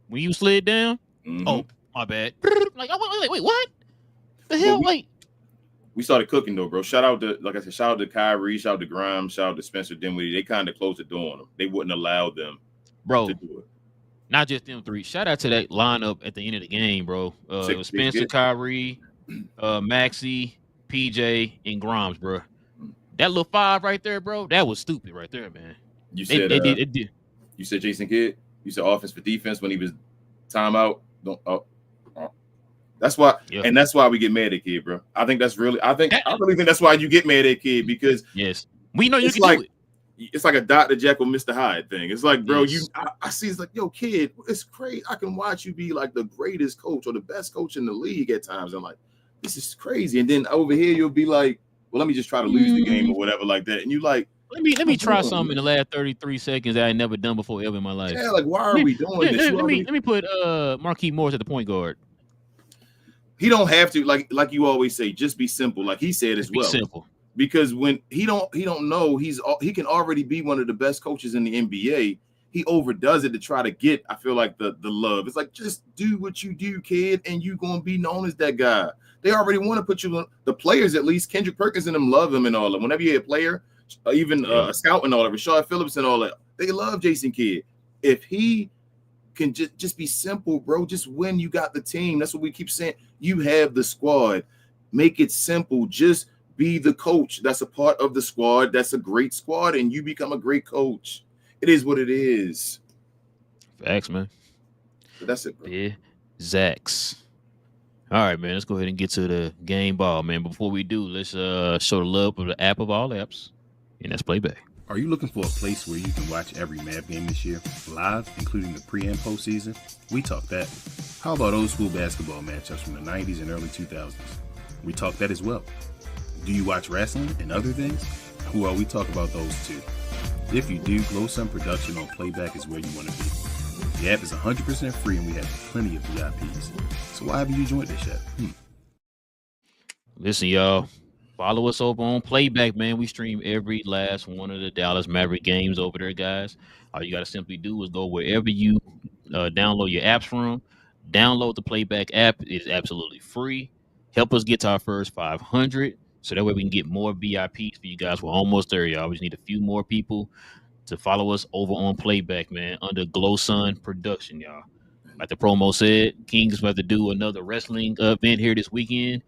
when you slid down, oh, my bad. Like, wait, what? The hell? Wait. We started cooking, though, bro. Shout out to Kyrie, shout out to Grimes, shout out to Spencer Dinwiddie. They kind of closed the door on them. They wouldn't allow them to do it. Not just them 3. Shout out to that lineup at the end of the game, bro. It was Spencer, Kyrie, Maxi, PJ, and Grimes, bro. That little 5 right there, bro, that was stupid right there, man. You said You said Jason Kidd. You said offense for defense when he was timeout. That's why, and that's why we get mad at Kidd, bro. I really think that's why you get mad at Kidd because we know you can do it. It's like a Dr. Jekyll, Mr. Hyde thing. It's like, bro, I see. It's like, yo, Kidd, it's crazy. I can watch you be like the greatest coach or the best coach in the league at times. I'm like, this is crazy. And then over here, you'll be like, well, let me just try to lose the game or whatever like that. And you like, let me try something in the last 33 seconds that I ain't never done before ever in my life. Yeah, like why are we doing this? Let me put Marquise Morris at the point guard. He don't have to, like you always say, just be simple. Like he said as well. Be simple. Because when he don't know he can already be one of the best coaches in the NBA. He overdoes it to try to get, I feel like the love. It's like just do what you do, kid, and you gonna be known as that guy. They already want to put you on the players, at least Kendrick Perkins and them love him and all that. Whenever you're a player, even a scout and all that, Rashad Phillips and all that, they love Jason Kidd. If he can just be simple, bro, just win, you got the team. That's what we keep saying. You have the squad. Make it simple. Just be the coach. That's a part of the squad. That's a great squad, and you become a great coach. It is what it is. Facts, man. But that's it, bro. Yeah, Zax. All right, man. Let's go ahead and get to the game ball, man. Before we do, let's show the love of the app of all apps, and that's Playback. Are you looking for a place where you can watch every Mav game this year, live, including the pre- and postseason? We talk that. How about old school basketball matchups from the 90s and early 2000s? We talk that as well. Do you watch wrestling and other things? Well, we talk about those too. If you do, Glow Sun Production on Playback is where you want to be. The app is 100% free and we have plenty of VIPs. So why haven't you joined this yet? Listen, y'all. Follow us over on Playback, man. We stream every last one of the Dallas Mavericks games over there, guys. All you got to simply do is go wherever you download your apps from. Download the Playback app. It's absolutely free. Help us get to our first 500 so that way we can get more VIPs for you guys. We're almost there, y'all. We just need a few more people to follow us over on Playback, man, under Glow Sun Production, y'all. Like the promo said, King's about to do another wrestling event here this weekend.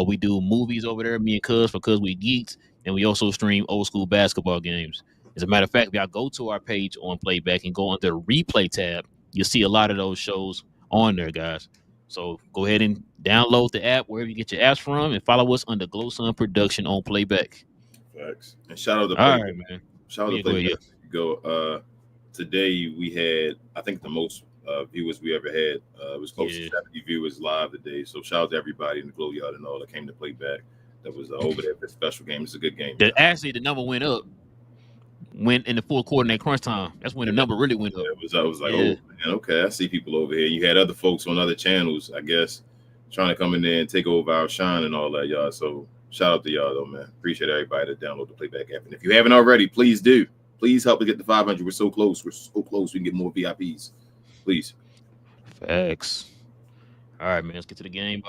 We do movies over there, me and Cuz, because we geeks, and we also stream old school basketball games. As a matter of fact, if y'all go to our page on Playback and go under the replay tab, you'll see a lot of those shows on there, guys. So go ahead and download the app wherever you get your apps from and follow us under Glow Sun Production on Playback. Facts. And shout out to All Playback. right, man. Shout out to Playback. Today we had, I think, the most viewers we ever had. It was close to 70 viewers live today. So shout out to everybody in the Glow Yard and all that came to Playback. That was over there for a special game. It's a good game. Actually, the number went up. Went in the fourth quarter in that crunch time. That's when the number really went up. I was like, oh, man, okay, I see people over here. You had other folks on other channels, I guess, trying to come in there and take over our shine and all that, y'all. So shout out to y'all, though, man. Appreciate everybody that download the Playback app. And if you haven't already, please do. Please help us get to 500. We're so close. We're so close. We can get more VIPs. Please. Facts. All right, man. Let's get to the game.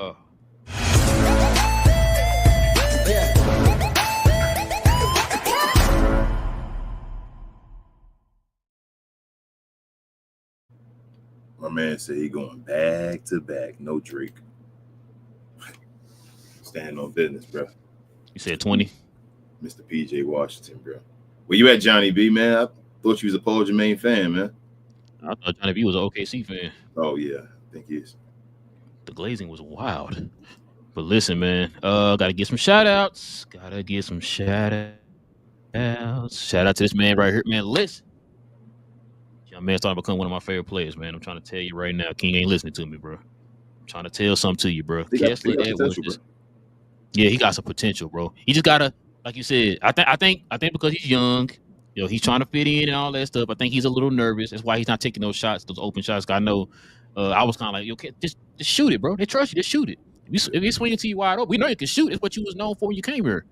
My man said he going back to back. No Drake. Standing on business, bro. You said 20? Mr. PJ Washington, bro. Where you at, Johnny B, man? I thought you was a Paul Jermaine fan, man. I thought Johnny B was an OKC fan. Oh, yeah. I think he is. The glazing was wild. But listen, man, gotta get some shout outs. Shout out to this man right here, man. Listen. Young man's starting to become one of my favorite players, man. I'm trying to tell you right now. King ain't listening to me, bro. I'm trying to tell something to you, bro. Yeah, he got some potential, bro. He just gotta, like you said, I think because he's young, you know, he's trying to fit in and all that stuff. I think he's a little nervous. That's why he's not taking those shots, those open shots. I know I was kind of like, yo, just shoot it, bro. They trust you. Just shoot it. If you swing it to you wide open, we know you can shoot. It's what you was known for when you came here.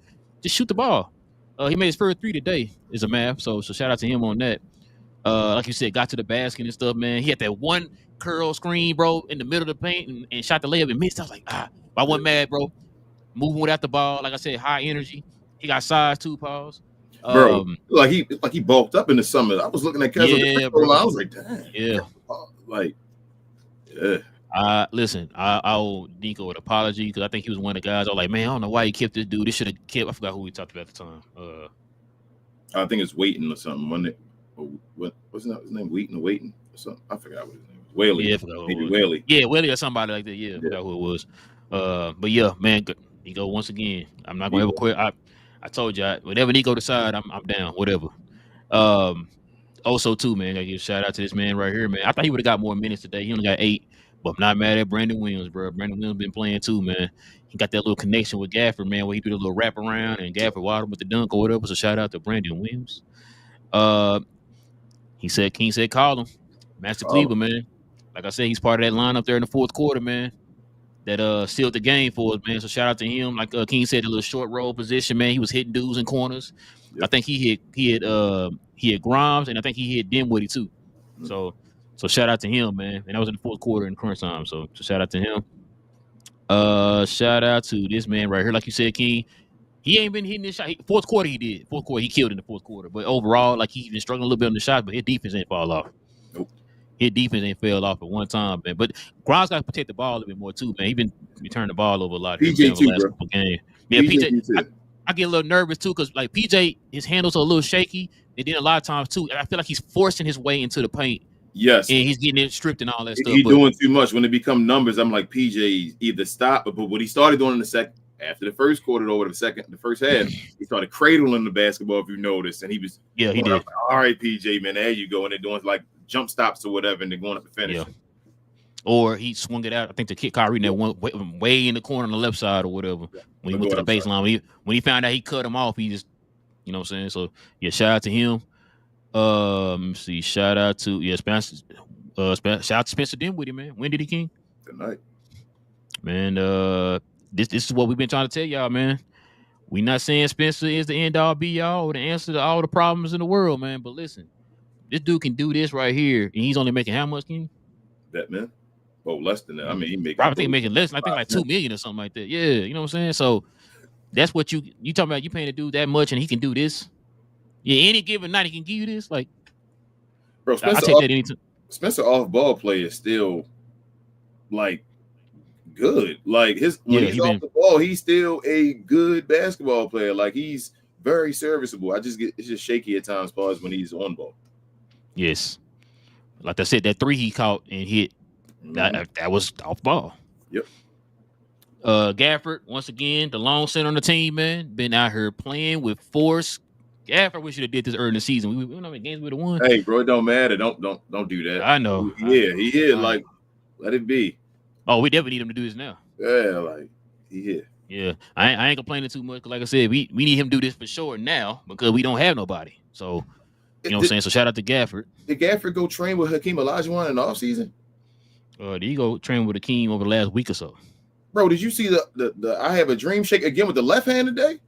Just shoot the ball. He made his first 3 today as a Mav, so shout out to him on that. Like you said, got to the basket and stuff, man. He had that one curl screen, bro, in the middle of the paint and shot the layup and missed. I was like, I wasn't mad, bro. Moving without the ball, like I said, high energy. He got size too, pause. Bro, like he bulked up in the summer. I was looking at Kevin, bro. I was like, damn. Yeah. Like, yeah. Listen, I owe Nico an apology because I think he was one of the guys. I was like, man, I don't know why he kept this dude. This should have kept. I forgot who we talked about at the time. I think it's Waiting or something. Wasn't it? What's his name? Waiting or something? I forgot what his name was. Whaley. Yeah, maybe Whaley. Yeah, Whaley or somebody like that. Yeah, I forgot who it was. But yeah, man, Nico, once again, I'm not gonna ever quit. I told you, whenever Nico decide, I'm down. Whatever. Also, too, man, I give a shout out to this man right here, man. I thought he would have got more minutes today. He only got 8, but I'm not mad at Brandon Williams, bro. Brandon Williams been playing too, man. He got that little connection with Gafford, man, where he do the little wrap around and Gafford wild with the dunk or whatever. So shout out to Brandon Williams. King said, call him. Maxi Kleber, man. Like I said, he's part of that lineup there in the fourth quarter, man. That sealed the game for us, man. So shout out to him. Like King said, a little short roll position, man. He was hitting dudes in corners. Yep. I think he hit Grimes, and I think he hit Dinwiddie too. Mm-hmm. So shout out to him, man. And that was in the fourth quarter in crunch time. So shout out to him. Shout out to this man right here. Like you said, King. He ain't been hitting this shot. Fourth quarter he did. Fourth quarter he killed in the fourth quarter. But overall, like he's been struggling a little bit on the shot, but his defense ain't fall off. Nope. His defense ain't fell off at one time, man. But Grimes got to protect the ball a little bit more too, man. He been turning the ball over a lot. PJ too, bro. Game. Yeah, PJ. I get a little nervous too because like PJ, his handles are a little shaky, and then a lot of times too, I feel like he's forcing his way into the paint. Yes, and he's getting it stripped and all that stuff. He's doing too much. When it become numbers, I'm like PJ either stop, but what he started doing in the After the first quarter, over the first half, he started cradling the basketball. If you noticed, and he was he did. Like, all right, PJ, man, there you go. And they're doing like jump stops or whatever, and they're going up to finish. Yeah. Or he swung it out. I think to kick Kyrie that one way in the corner on the left side or whatever. When he went to the baseline, when he found out he cut him off, he just, you know what I'm saying. So yeah, shout out to him. Let me see. Shout out to Spencer. Shout out to Spencer Dinwiddie, man. When did he king? Tonight. Man, this is what we've been trying to tell y'all, man. We not saying Spencer is the end all be all or the answer to all the problems in the world, man. But listen, this dude can do this right here, and he's only making how much, King? That man. Well, less than that. I mean, he making. I think making less. I think like $2 million or something like that. Yeah, you know what I'm saying. So that's what you talking about. You paying a dude that much, and he can do this. Yeah, any given night he can give you this. Like, bro, I take that anytime. Spencer off ball play is still like good. Like when he's off the ball, he's still a good basketball player. Like he's very serviceable. It's just shaky at times, as far as when he's on ball. Yes, like I said, that 3 he caught and hit. That was off ball. Yep. Gafford, once again, the lone center on the team, man, been out here playing with force. Gafford, we should have did this early in the season. We don't know how many games we would have won. Hey, bro, it don't matter. Don't do that. I know. Yeah, he is. Like, let it be. Oh, we definitely need him to do this now. Yeah, like he here. Yeah, I ain't complaining too much. Cause like I said, we need him to do this for sure now because we don't have nobody. So you know what I'm saying. So shout out to Gafford. Did Gafford go train with Hakeem Olajuwon in the offseason? Did he go train with Hakeem over the last week or so? Bro, did you see the I have a dream shake again with the left hand today?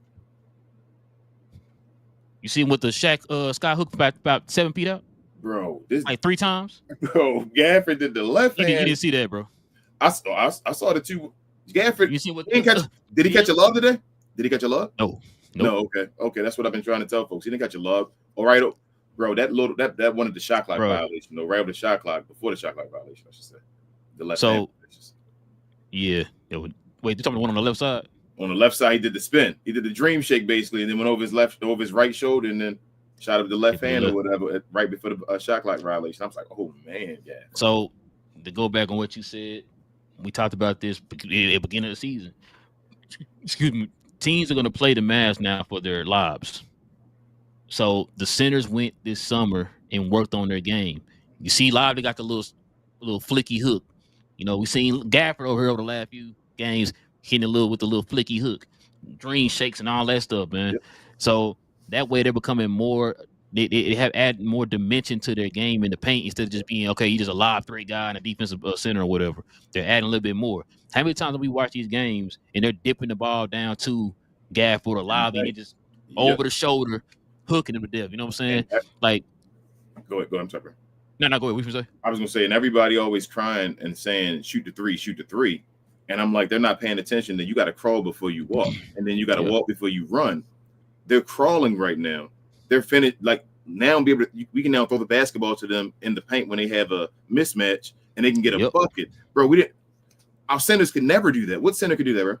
You see him with the Shaq sky hook about 7 feet out? Bro, this like 3 times? Bro, Gafford did the left hand. You didn't see that, bro. I saw the two. Gafford, you see what did he catch a lob today? Did he catch a lob? No. No, okay. That's what I've been trying to tell folks. He didn't catch a lob. All right, bro. That one of the shot clock violation. No, right with the shot clock, before the shot clock violation, I should say. The left hand. Yeah. Wait, you talking about the one on the left side? On the left side, he did the spin. He did the dream shake basically, and then went over his right shoulder, and then shot up the left hand or whatever right before the shot clock violation. I was like, oh man, yeah. So to go back on what you said, we talked about this at the beginning of the season. Excuse me. Teams are going to play the Mavs now for their lobs. So the centers went this summer and worked on their game. You see, live they got the little flicky hook. You know, we seen Gafford over here over the last few games hitting with the little flicky hook, dream shakes and all that stuff, man. Yep. So that way they're becoming more. They have added more dimension to their game in the paint instead of just being you just a live 3 guy and a defensive center or whatever. They're adding a little bit more. How many times have we watched these games and they're dipping the ball down to Gafford or Live and just over the shoulder hooking him to death? You know what I'm saying? Like, go ahead. I'm sorry. No, go ahead. What you say? I was gonna say, and everybody always crying and saying, shoot the three. And I'm like, they're not paying attention that you got to crawl before you walk, and then you got to walk before you run. They're crawling right now. They're finished. Like now, we can now throw the basketball to them in the paint when they have a mismatch, and they can get a bucket, bro. Our centers could never do that. What center could do that,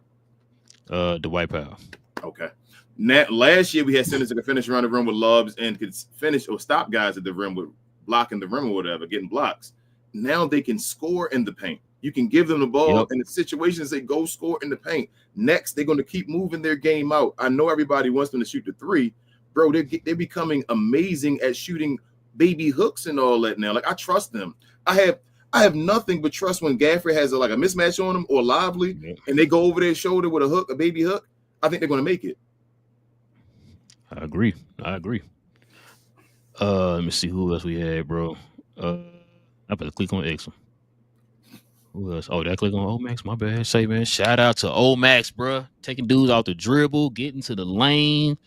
bro? Dwight Powell. Okay. Now, last year we had centers that could finish around the rim with lobs and could finish or stop guys at the rim with blocking the rim or whatever, getting blocks. Now they can score in the paint. You can give them the ball in the situations they go score in the paint. Next, they're going to keep moving their game out. I know everybody wants them to shoot the 3. Bro, they're becoming amazing at shooting baby hooks and all that now. Like, I trust them. I have nothing but trust when Gafford has a mismatch on them or Lively and they go over their shoulder with a baby hook. I think they're going to make it. I agree. Let me see who else we had, bro. I better click on X. Who else? Oh, did I click on Omax? My bad. Say, man, shout out to Omax, bro. Taking dudes off the dribble, getting to the lane,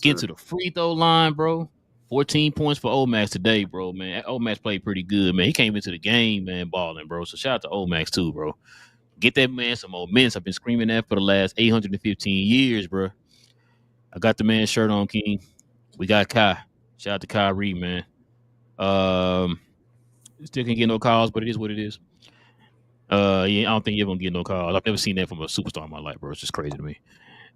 getting to the free throw line, bro. 14 points for Omax today, bro, man. Omax played pretty good, man. He came into the game, man, balling, bro. So shout out to Omax too, bro. Get that man some more minutes. I've been screaming that for the last 815 years, bro. I got the man's shirt on, King. We got Kai. Shout out to Kyrie, man. Still can't get no calls, but it is what it is. I don't think you're gonna get no calls. I've never seen that from a superstar in my life, bro. It's just crazy to me.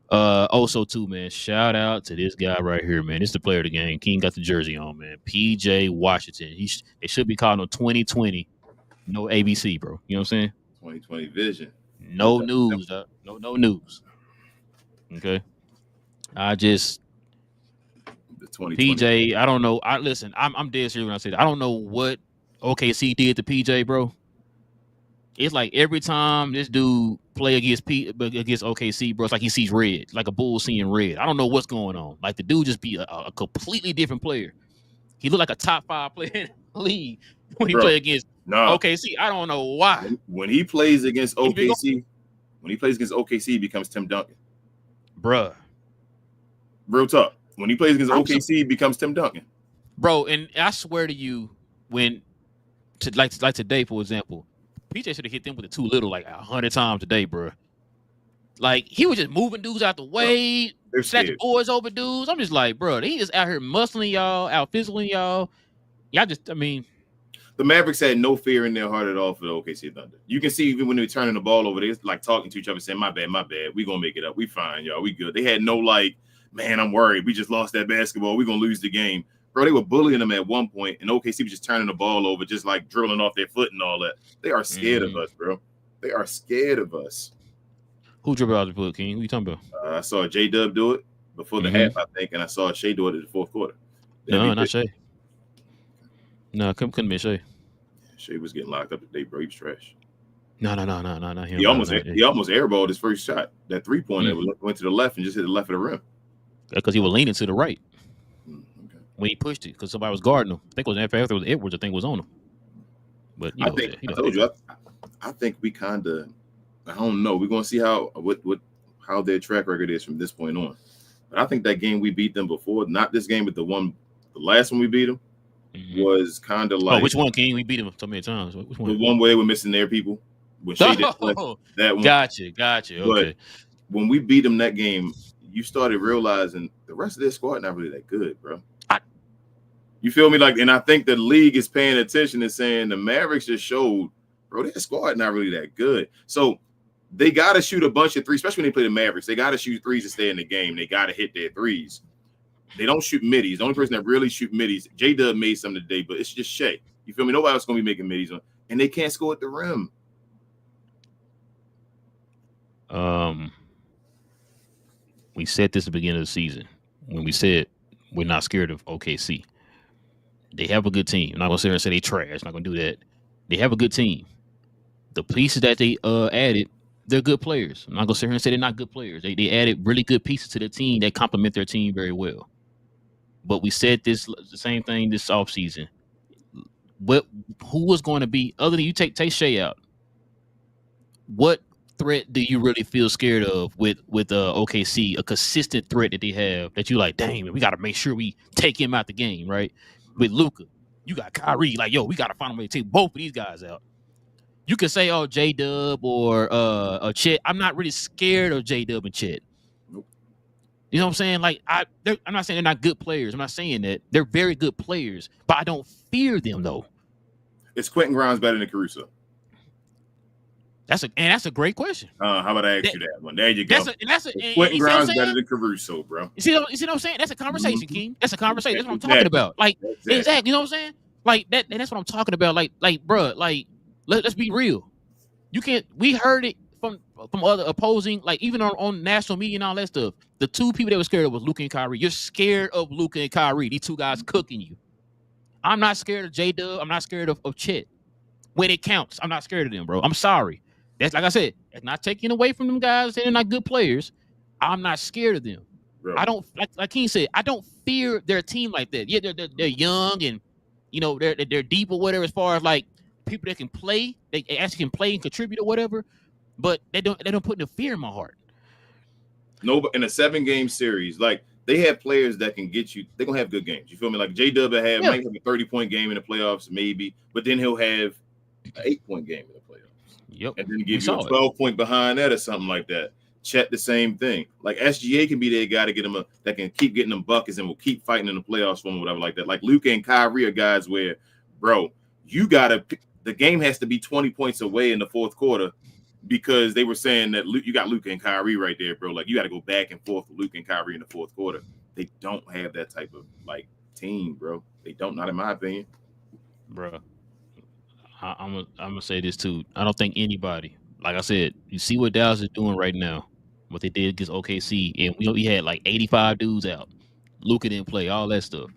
Also, too, man, shout out to this guy right here, man. It's the player of the game. King got the jersey on, man. PJ Washington. They should be calling him 2020. No ABC, bro. You know what I'm saying? 2020 vision. No news, no news. Okay. I just The 2020. PJ. I don't know. Listen. I'm dead serious when I say that. I don't know what OKC did to PJ, bro. It's like every time this dude play against OKC, bro, it's like he sees red, like a bull seeing red. I don't know what's going on. Like the dude just be a completely different player. He looked like a top 5 player in the league when he played against OKC. I don't know why. When he plays against OKC, he becomes Tim Duncan. Bruh. Real talk. When he plays against OKC, he becomes Tim Duncan. Bro, and I swear to you, like today, for example, PJ should have hit them with the too little like 100 times a day, bro. Like he was just moving dudes out the way, snatching boys over dudes. I'm just like, bro, he just out here muscling y'all, out physically y'all. The Mavericks had no fear in their heart at all for the OKC Thunder. You can see even when they're turning the ball over, they're like talking to each other, saying, "My bad, my bad. We gonna make it up. We fine, y'all. We good." They had no like, "Man, I'm worried. We just lost that basketball. We gonna lose the game." Bro, they were bullying them at one point, and OKC was just turning the ball over, just like drilling off their foot and all that. They are scared of us, bro. They are scared of us. Who dribbled out the foot, King? What you talking about? I saw J-Dub do it before the half, I think, and I saw Shea do it in the fourth quarter. No, not Shea. No, couldn't be Shea. Shea was getting locked up today, bro. He was trash. No, not him. He almost airballed his first shot. That 3-pointer went to the left and just hit the left of the rim. Because he was leaning to the right. When he pushed it, because somebody was guarding him. I think it was after it was Edwards. I think was on him. But I told you, I think we kind of, I don't know. We're gonna see how their track record is from this point on. But I think that game we beat them before, not this game, but the last one we beat them was kind of like. Oh, which one, King? We beat them so many times. Which one? The one where they were missing their people. When Shea did that one. Gotcha. Okay. But when we beat them that game, you started realizing the rest of their squad not really that good, bro. You feel me? Like, and I think the league is paying attention and saying the Mavericks just showed, bro, their squad not really that good. So they got to shoot a bunch of threes, especially when they play the Mavericks. They got to shoot threes to stay in the game. They got to hit their threes. They don't shoot middies. The only person that really shoot middies, J-Dub made some today, but it's just Shea. You feel me? Nobody else going to be making middies. And they can't score at the rim. We said this at the beginning of the season when we said we're not scared of OKC. They have a good team. I'm not gonna sit here and say they trash. I'm not gonna do that. They have a good team. The pieces that they added, they're good players. I'm not gonna sit here and say they're not good players. They added really good pieces to the team that complement their team very well. But we said the same thing this offseason. Who was going to be, other than you take Shea out, what threat do you really feel scared of with OKC? A consistent threat that they have that you like, dang, man, we got to make sure we take him out the game, right? With Luka, you got Kyrie, like, yo, we got to find a way to take both of these guys out. You can say, oh, J-Dub or Chet. I'm not really scared of J-Dub and Chet. Nope. You know what I'm saying? Like, I'm not saying they're not good players. I'm not saying that. They're very good players, but I don't fear them, though. Is Quentin Grimes better than Caruso? That's a great question. How about I ask you that one? There you go. Quentin Grimes better than Caruso, bro. You see what I'm saying? That's a conversation, King. That's a conversation. That's what I'm talking about. Like, exactly. You know what I'm saying? Like that, and that's what I'm talking about. Like, bro, like, let's be real. You can't. We heard it from other opposing, like even on national media and all that stuff. The two people that were scared of was Luka and Kyrie. You're scared of Luka and Kyrie. These two guys cooking you. I'm not scared of J-Dub. I'm not scared of Chet. When it counts, I'm not scared of them, bro. I'm sorry. That's like I said, it's not taking away from them guys. They're not good players. I'm not scared of them. Bro. I don't like King said, I don't fear their team like that. Yeah, they're young and you know they're deep or whatever as far as like people that can play, they actually can play and contribute or whatever, but they don't put no fear in my heart. No, but in a 7-game series, like they have players that can get you, they're gonna have good games. You feel me? Like J-Dub might have a 30-point game in the playoffs, maybe, but then he'll have an 8-point game in the playoffs. Yep. And then give you a 12-point behind that or something like that. Chet the same thing. Like SGA can be that guy to get him that can keep getting them buckets and will keep fighting in the playoffs for him or whatever like that. Like Luka and Kyrie are guys where, bro, the game has to be 20 points away in the fourth quarter because they were saying that you got Luka and Kyrie right there, bro. Like you got to go back and forth with Luka and Kyrie in the fourth quarter. They don't have that type of like team, bro. They don't, not in my opinion, bro. I'm gonna say this too. I don't think anybody, like I said, you see what Dallas is doing right now. what they did against OKC, and we had like 85 dudes out. Luka didn't play, all that stuff.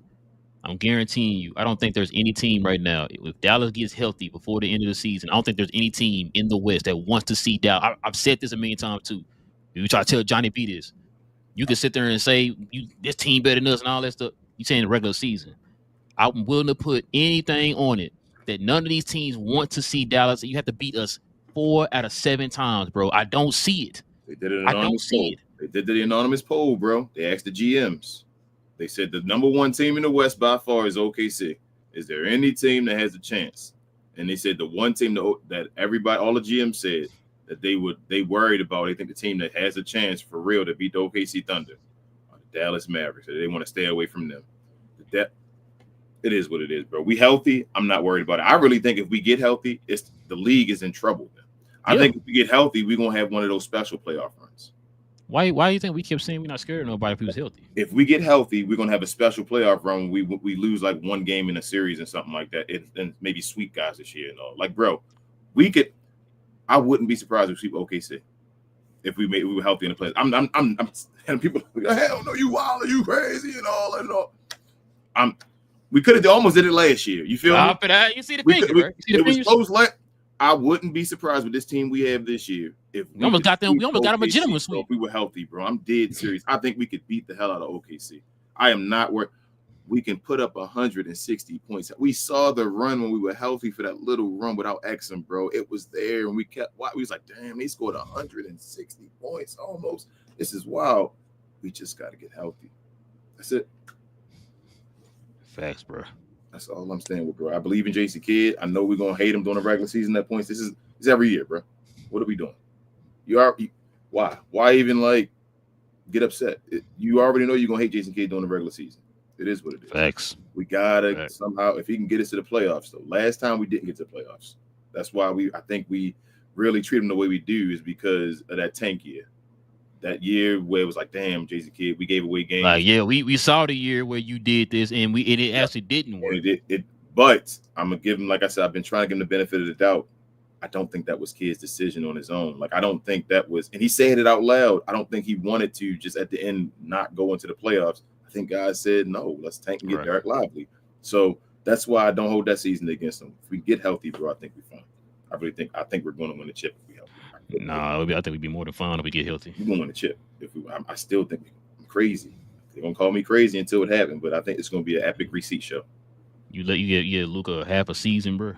I'm guaranteeing you, I don't think there's any team right now. If Dallas gets healthy before the end of the season, I don't think there's any team in the West that wants to see Dallas. I've said this a million times too. You try to tell Johnny B this. You can sit there and say this team better than us and all that stuff. You saying the regular season. I'm willing to put anything on it that none of these teams want to see Dallas. You have to beat us 4 out of 7 times, bro. I don't see it. They did an anonymous poll. They did the anonymous poll, bro. They asked the GMs. They said the number 1 team in the West by far is OKC. Is there any team that has a chance? And they said the one team that everybody, all the GMs said that they worried about. They think the team that has a chance for real to beat the OKC Thunder are the Dallas Mavericks. So they want to stay away from them. That it is what it is, bro. We healthy. I'm not worried about it. I really think if we get healthy, the league is in trouble. I think if we get healthy, we're gonna have one of those special playoff runs. Why do you think we kept saying we're not scared of nobody if he was healthy? If we get healthy, we're gonna have a special playoff run. We lose like 1 game in a series and something like that, and maybe sweep guys this year and all. Like, bro, we could. I wouldn't be surprised if we sweep OKC if we were healthy in the playoffs. I'm and people like, hell no, you wild, you crazy and all and all. We could have almost did it last year. You feel me? You see the picture, right? It was close. I wouldn't be surprised with this team we have this year if we almost got them. We almost got them a gentleman sweep. If we were healthy, bro. I'm dead serious. I think we could beat the hell out of OKC. I am not worried. We can put up 160 points. We saw the run when we were healthy for that little run without Exum, bro. It was there, and we was like, damn, they scored 160 points almost. This is wild. We just got to get healthy. That's it. Facts, bro. That's all I'm saying with, bro. I believe in Jason Kidd. I know we're gonna hate him during the regular season at points. This is every year, bro. What are we doing? Why even like get upset? You already know you're gonna hate Jason Kidd during the regular season. It is what it is. Facts. We gotta somehow, if he can get us to the playoffs. Though last time we didn't get to the playoffs. That's why I think we really treat him the way we do is because of that tank year. That year where it was like, damn, Jason Kidd, we gave away games. Like, yeah, we saw the year where you did this, and it actually didn't work. But I'm gonna give him, like I said, I've been trying to give him the benefit of the doubt. I don't think that was Kidd's decision on his own. Like, I don't think that was, and he said it out loud. I don't think he wanted to just at the end not go into the playoffs. I think guys said, no, let's tank and get Derek Lively. So that's why I don't hold that season against him. If we get healthy, bro, I think we're fine. I think we're going to win the chip if we healthy. I think we'd be more than fine if we get healthy. We're going to win the chip. I still think I'm crazy. They're going to call me crazy until it happens, but I think it's going to be an epic receipt show. You get Luka half a season, bro.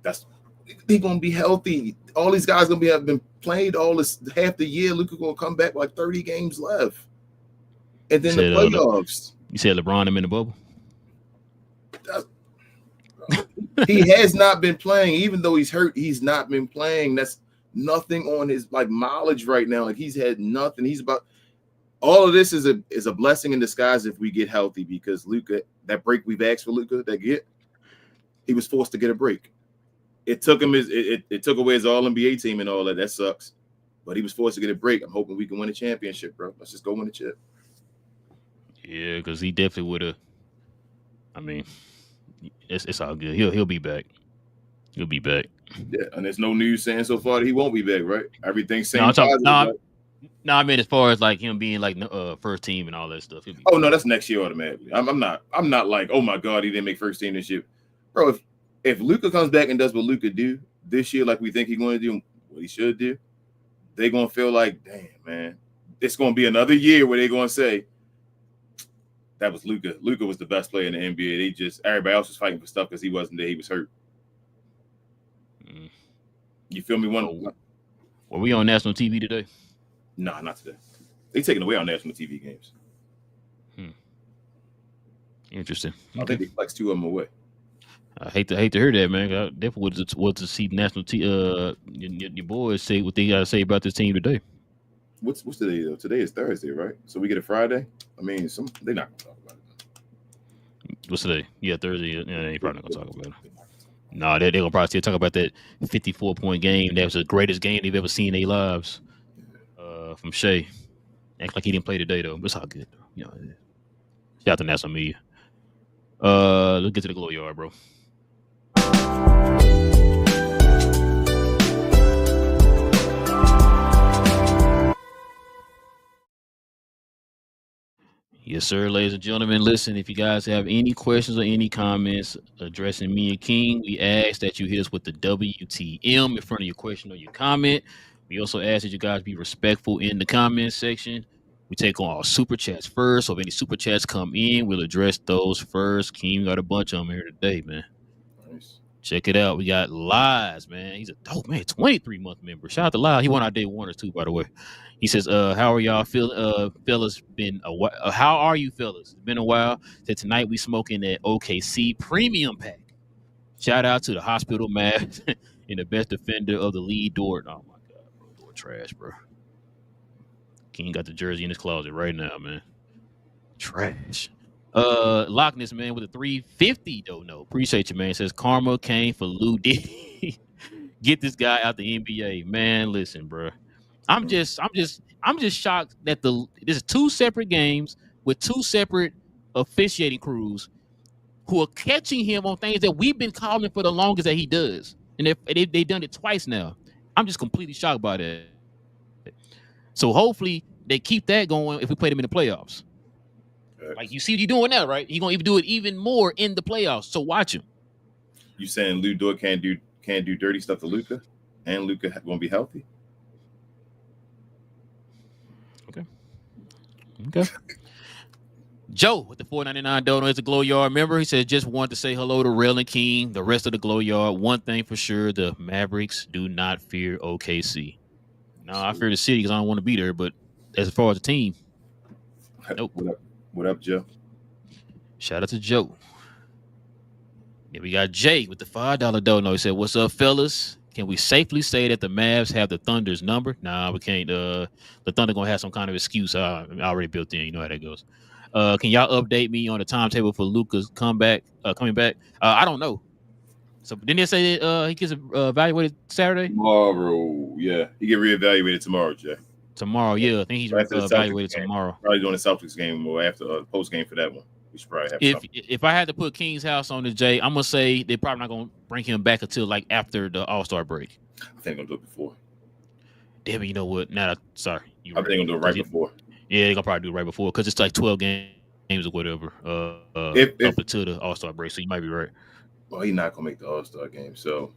They're going to be healthy. All these guys going to have been played all this half the year. Luka going to come back with like 30 games left. And then the playoffs. You said LeBron him in the bubble? He has not been playing. Even though he's hurt, he's not been playing. That's nothing on his like mileage right now. Like he's had nothing. He's about all of this is a blessing in disguise if we get healthy because Luka, that break we've asked for Luka he was forced to get a break. It took him it took away his all-NBA team and all that. That sucks. But he was forced to get a break. I'm hoping we can win a championship, bro. Let's just go win a chip. Yeah, because he definitely would have. I mean, it's all good. He'll be back. He'll be back. Yeah, and there's no news saying so far that he won't be back, right? Everything's saying. No, I mean as far as like him being like first team and all that stuff. Oh no, that's next year automatically. I'm not like, oh my god, he didn't make first team this year, bro. If Luka comes back and does what Luka do this year, like we think he's going to do, what he should do, they're gonna feel like, damn man, it's gonna be another year where they're gonna say that was Luka. Luka was the best player in the NBA. Everybody else was fighting for stuff because he wasn't there. He was hurt. You feel me? Were we on national TV today? Nah, not today. They taking away our national TV games. Interesting. I think they flexed 2 of them away. I hate to hear that, man. I definitely would to see national your boys say what they gotta say about this team today. What's today though? Today is Thursday, right? So we get a Friday. I mean, they're not gonna talk about it. What's today? Yeah, Thursday. Yeah, they probably not gonna talk about it. No, they're gonna probably still talk about that 54-point game. That was the greatest game they've ever seen in their lives. From Shea. Act like he didn't play today though. But it's all good though. You know, shout out to national media. Let's get to the glow yard, bro. Yes, sir, ladies and gentlemen. Listen, if you guys have any questions or any comments addressing me and King, we ask that you hit us with the WTM in front of your question or your comment. We also ask that you guys be respectful in the comment section. We take on our super chats first. So if any super chats come in, we'll address those first. King got a bunch of them here today, man. Nice. Check it out. We got Lies, man. He's a dope man, 23-month member. Shout out to Lies. He won our day oneers too, by the way. He says, how are y'all fellas? Been a while. How are you, fellas? It's been a while. Said tonight we smoking that OKC premium pack. Shout out to the Hospital Mavs and the best defender of the lead, Dort. Oh my God, bro, Dort trash, bro. King got the jersey in his closet right now, man. Trash. Loch Ness, man, with a 350 though. No, appreciate you, man. Says karma came for Lou D. Get this guy out the NBA, man. Listen, bro. I'm just shocked that there's two separate games with two separate officiating crews who are catching him on things that we've been calling for the longest that he does, and they've done it twice now. I'm just completely shocked by that. So hopefully they keep that going if we play them in the playoffs. Like you see what he's doing now, right? He's gonna even do it even more in the playoffs. So watch him. You saying Lou Dort can't do dirty stuff to Luka, and Luka gonna be healthy? Okay. Joe with the $4.99 donor is a Glow Yard member. He says just wanted to say hello to Relle and King, the rest of the Glow Yard. One thing for sure, the Mavericks do not fear OKC. No, I fear the city because I don't want to be there. But as far as the team, nope. What up, Joe? Shout out to Joe. Then we got Jay with the $5 donor. He said, "What's up, fellas? Can we safely say that the Mavs have the Thunder's number?" Nah, we can't. The Thunder gonna have some kind of excuse. Already built in. You know how that goes. Can y'all update me on the timetable for Luka's coming back? I don't know. So didn't they say that he gets evaluated Saturday? Tomorrow, yeah, he get reevaluated tomorrow, Jay. Tomorrow, yeah, I think he's evaluated tomorrow. Probably doing the Celtics game or after post game for that one. We should probably have. If I had to put King's house on the Jay, I'm gonna say they're probably not gonna bring him back until like after the All-Star break. I think they're gonna do it before. Damn, you know what? I think they're gonna do it right before. Yeah, they're gonna probably do it right before because it's like 12 games or whatever. Up until the All-Star break, so you might be right. Well, he's not gonna make the All-Star game, so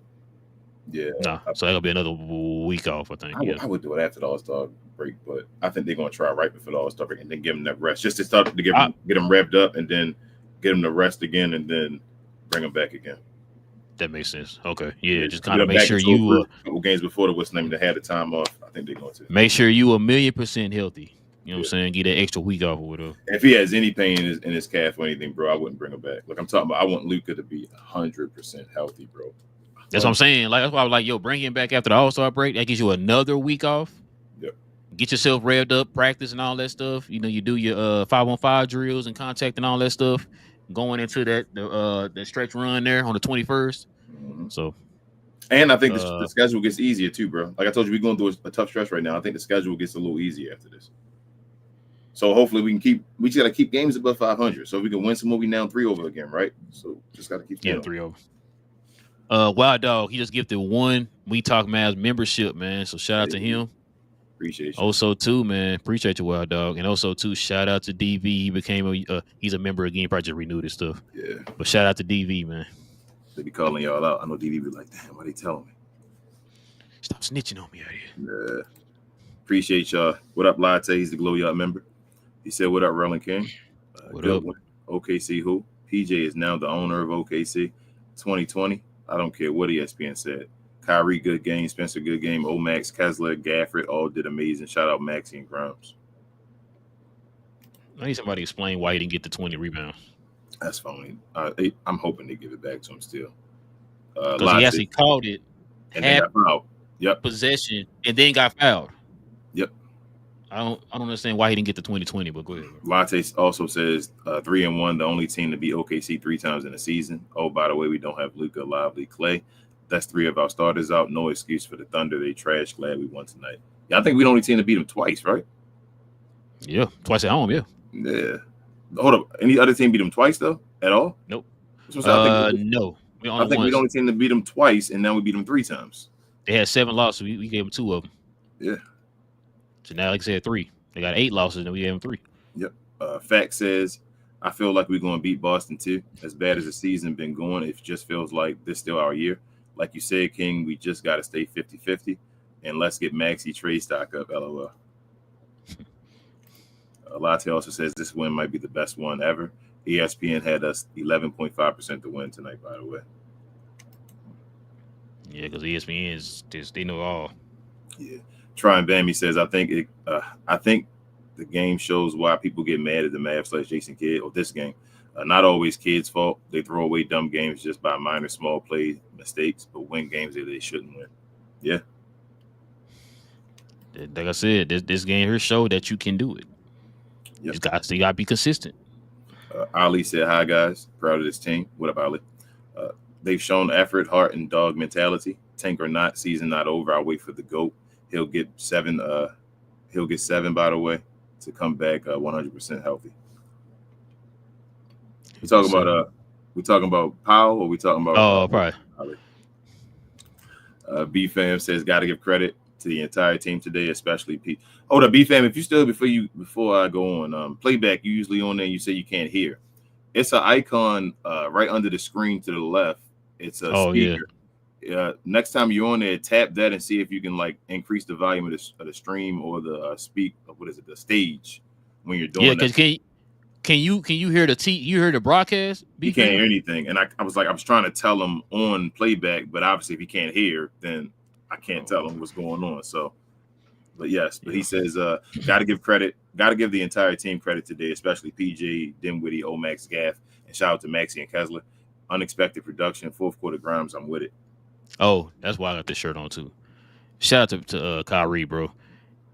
yeah. No, so that'll be another week off, I think. I would do it after the All-Star break, but I think they're gonna try right before the All-Star break and then give him that rest, just to start to get them revved up and then get him to rest again and then bring him back again. That makes sense. Okay, yeah, just kind of make sure you a couple games before they had the time off. I think they're going to make sure you 1,000,000% healthy. You know what I'm saying? Get that extra week off or whatever. If he has any pain in his calf or anything, bro, I wouldn't bring him back. Like I'm talking about, I want Luka to be 100% healthy, bro. That's what I'm saying. Like that's why I was like, yo, bring him back after the All-Star break. That gives you another week off. Yep. Get yourself revved up, practice and all that stuff. You know, you do your 5-on-5 drills and contact and all that stuff. Going into that stretch run there on the 21st. Mm-hmm. So, and I think the schedule gets easier too, bro. Like I told you, we're going through a tough stretch right now. I think the schedule gets a little easier after this. So hopefully we just got to keep games above 500. So if we can win some more, we now 3-over again, right? So just got to keep 3-over. Wild Dog, he just gifted one We Talk Mavs membership, man. So shout out to him. Appreciate you. Also too, man, appreciate you, Wild Dog. And also too, shout out to DV. He became he's a member again. Probably just renewed his stuff. Yeah. But shout out to DV, man. They be calling y'all out. I know DV be like, damn, why they telling me? Stop snitching on me out here. Yeah. Appreciate y'all. What up, Latte? He's the Glow Yard member. He said, what up, Relle and King? What up? OKC who? PJ is now the owner of OKC. 2020. I don't care what ESPN said. Kyrie, good game. Spencer, good game. Omax, Kessler, Gafford, all did amazing. Shout out Maxi and Grimes. I need somebody to explain why he didn't get the 20 rebounds. That's phony. I'm hoping they give it back to him still. Because he actually called it and then got fouled. Yep. Possession and then got fouled. Yep. I don't understand why he didn't get the 2020, but go ahead. Latte also says 3-1, the only team to beat OKC 3 times in a season. Oh, by the way, we don't have Luka, Lively, Clay. That's 3 of our starters out. No excuse for the Thunder. They trash. Glad we won tonight. Yeah, I think we're the only team to beat them twice, right? Yeah, twice at home, yeah. Yeah. Hold up. Any other team beat them twice, though? At all? Nope. No. I think we're the only team to beat them twice, and now we beat them 3 times. They had 7 losses. We gave them 2 of them. Yeah. So now, like I said, 3. They got 8 losses, and we gave them 3. Yep. Fact says, I feel like we're going to beat Boston too. As bad as the season been going, it just feels like this still our year. Like you said, King, we just got to stay 50-50. And let's get Maxi trade stock up, LOL. Latte also says this win might be the best one ever. ESPN had us 11.5% to win tonight, by the way. Yeah, because ESPN is they know all. Yeah. Try and Bammy says, I think the game shows why people get mad at the Mavs / Jason Kidd or this game. Not always Kidd's fault. They throw away dumb games just by minor small play mistakes, but win games that they shouldn't win. Yeah. Like I said, this game here showed that you can do it. Yep. You got to be consistent. Ali said, hi, guys. Proud of this team. What up, Ali? They've shown effort, heart, and dog mentality. Tank or not, season not over. I'll wait for the GOAT. He'll get 7. He'll get 7, by the way, to come back 100% healthy. We talking about Powell, or we talking about? Probably. B fam says, got to give credit to the entire team today, especially Pete. Hold up, B fam. If you still before I go on, Playback. You usually on there. You say you can't hear. It's an icon right under the screen to the left. It's a speaker. Yeah. Next time you're on there, tap that and see if you can like increase the volume of the stream or the the stage when you're doing. Yeah, because can you hear you hear the broadcast? You can't hear anything, and I was trying to tell him on Playback, but obviously if he can't hear, then I can't tell him what's going on. So, but he says got to give the entire team credit today, especially PJ, Dinwiddie, Omax, Gaff, and shout out to Maxi and Kessler. Unexpected production, fourth quarter Grimes. I'm with it. Oh, that's why I got this shirt on too. Shout out to Kyrie, bro.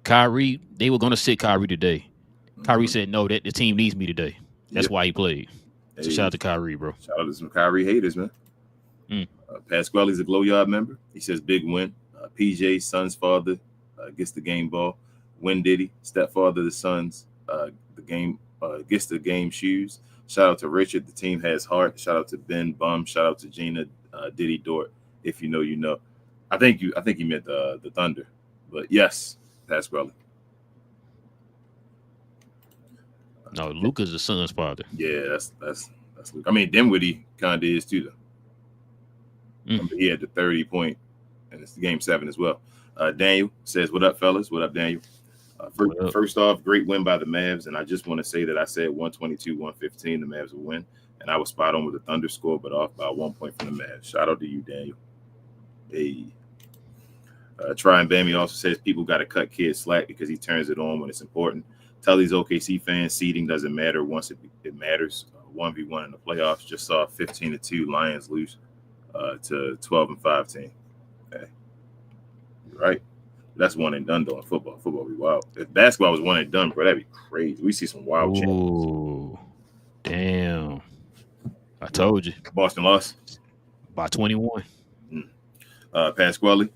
Kyrie, they were gonna sit Kyrie today. Kyrie said no, that the team needs me today. That's why he played. So shout out to Kyrie, bro. Shout out to some Kyrie haters, man. Pasquale's a Glow Yard member. He says big win. PJ, son's father, gets the game ball. Win Diddy, stepfather of the Suns, gets the game shoes. Shout out to Richard. The team has heart. Shout out to Ben Bum. Shout out to Gina, Diddy Dort. If you know, you know. I think you meant the Thunder, but yes, Pasquale. No, Luka's the son's father. Yeah, that's Luka. I mean, Dinwiddie kind of is too, though. He had the 30-point, and it's game 7 as well. Daniel says, "What up, fellas? What up, Daniel?" First off, great win by the Mavs, and I just want to say that I said 122-115, the Mavs will win, and I was spot on with the Thunder score, but off by 1 point from the Mavs. Shout out to you, Daniel. Hey. Try and Bammy also says people got to cut kids slack because he turns it on when it's important. Tell these OKC fans seeding doesn't matter once it matters. 1v1 in the playoffs. Just saw 15-2 Lions lose to 12-5 team. Okay. You're right. That's one and done though in football. Football be wild. If basketball was one and done, bro, that'd be crazy. We see some wild champions. Ooh, damn. I told you. Boston lost by 21. Pasquale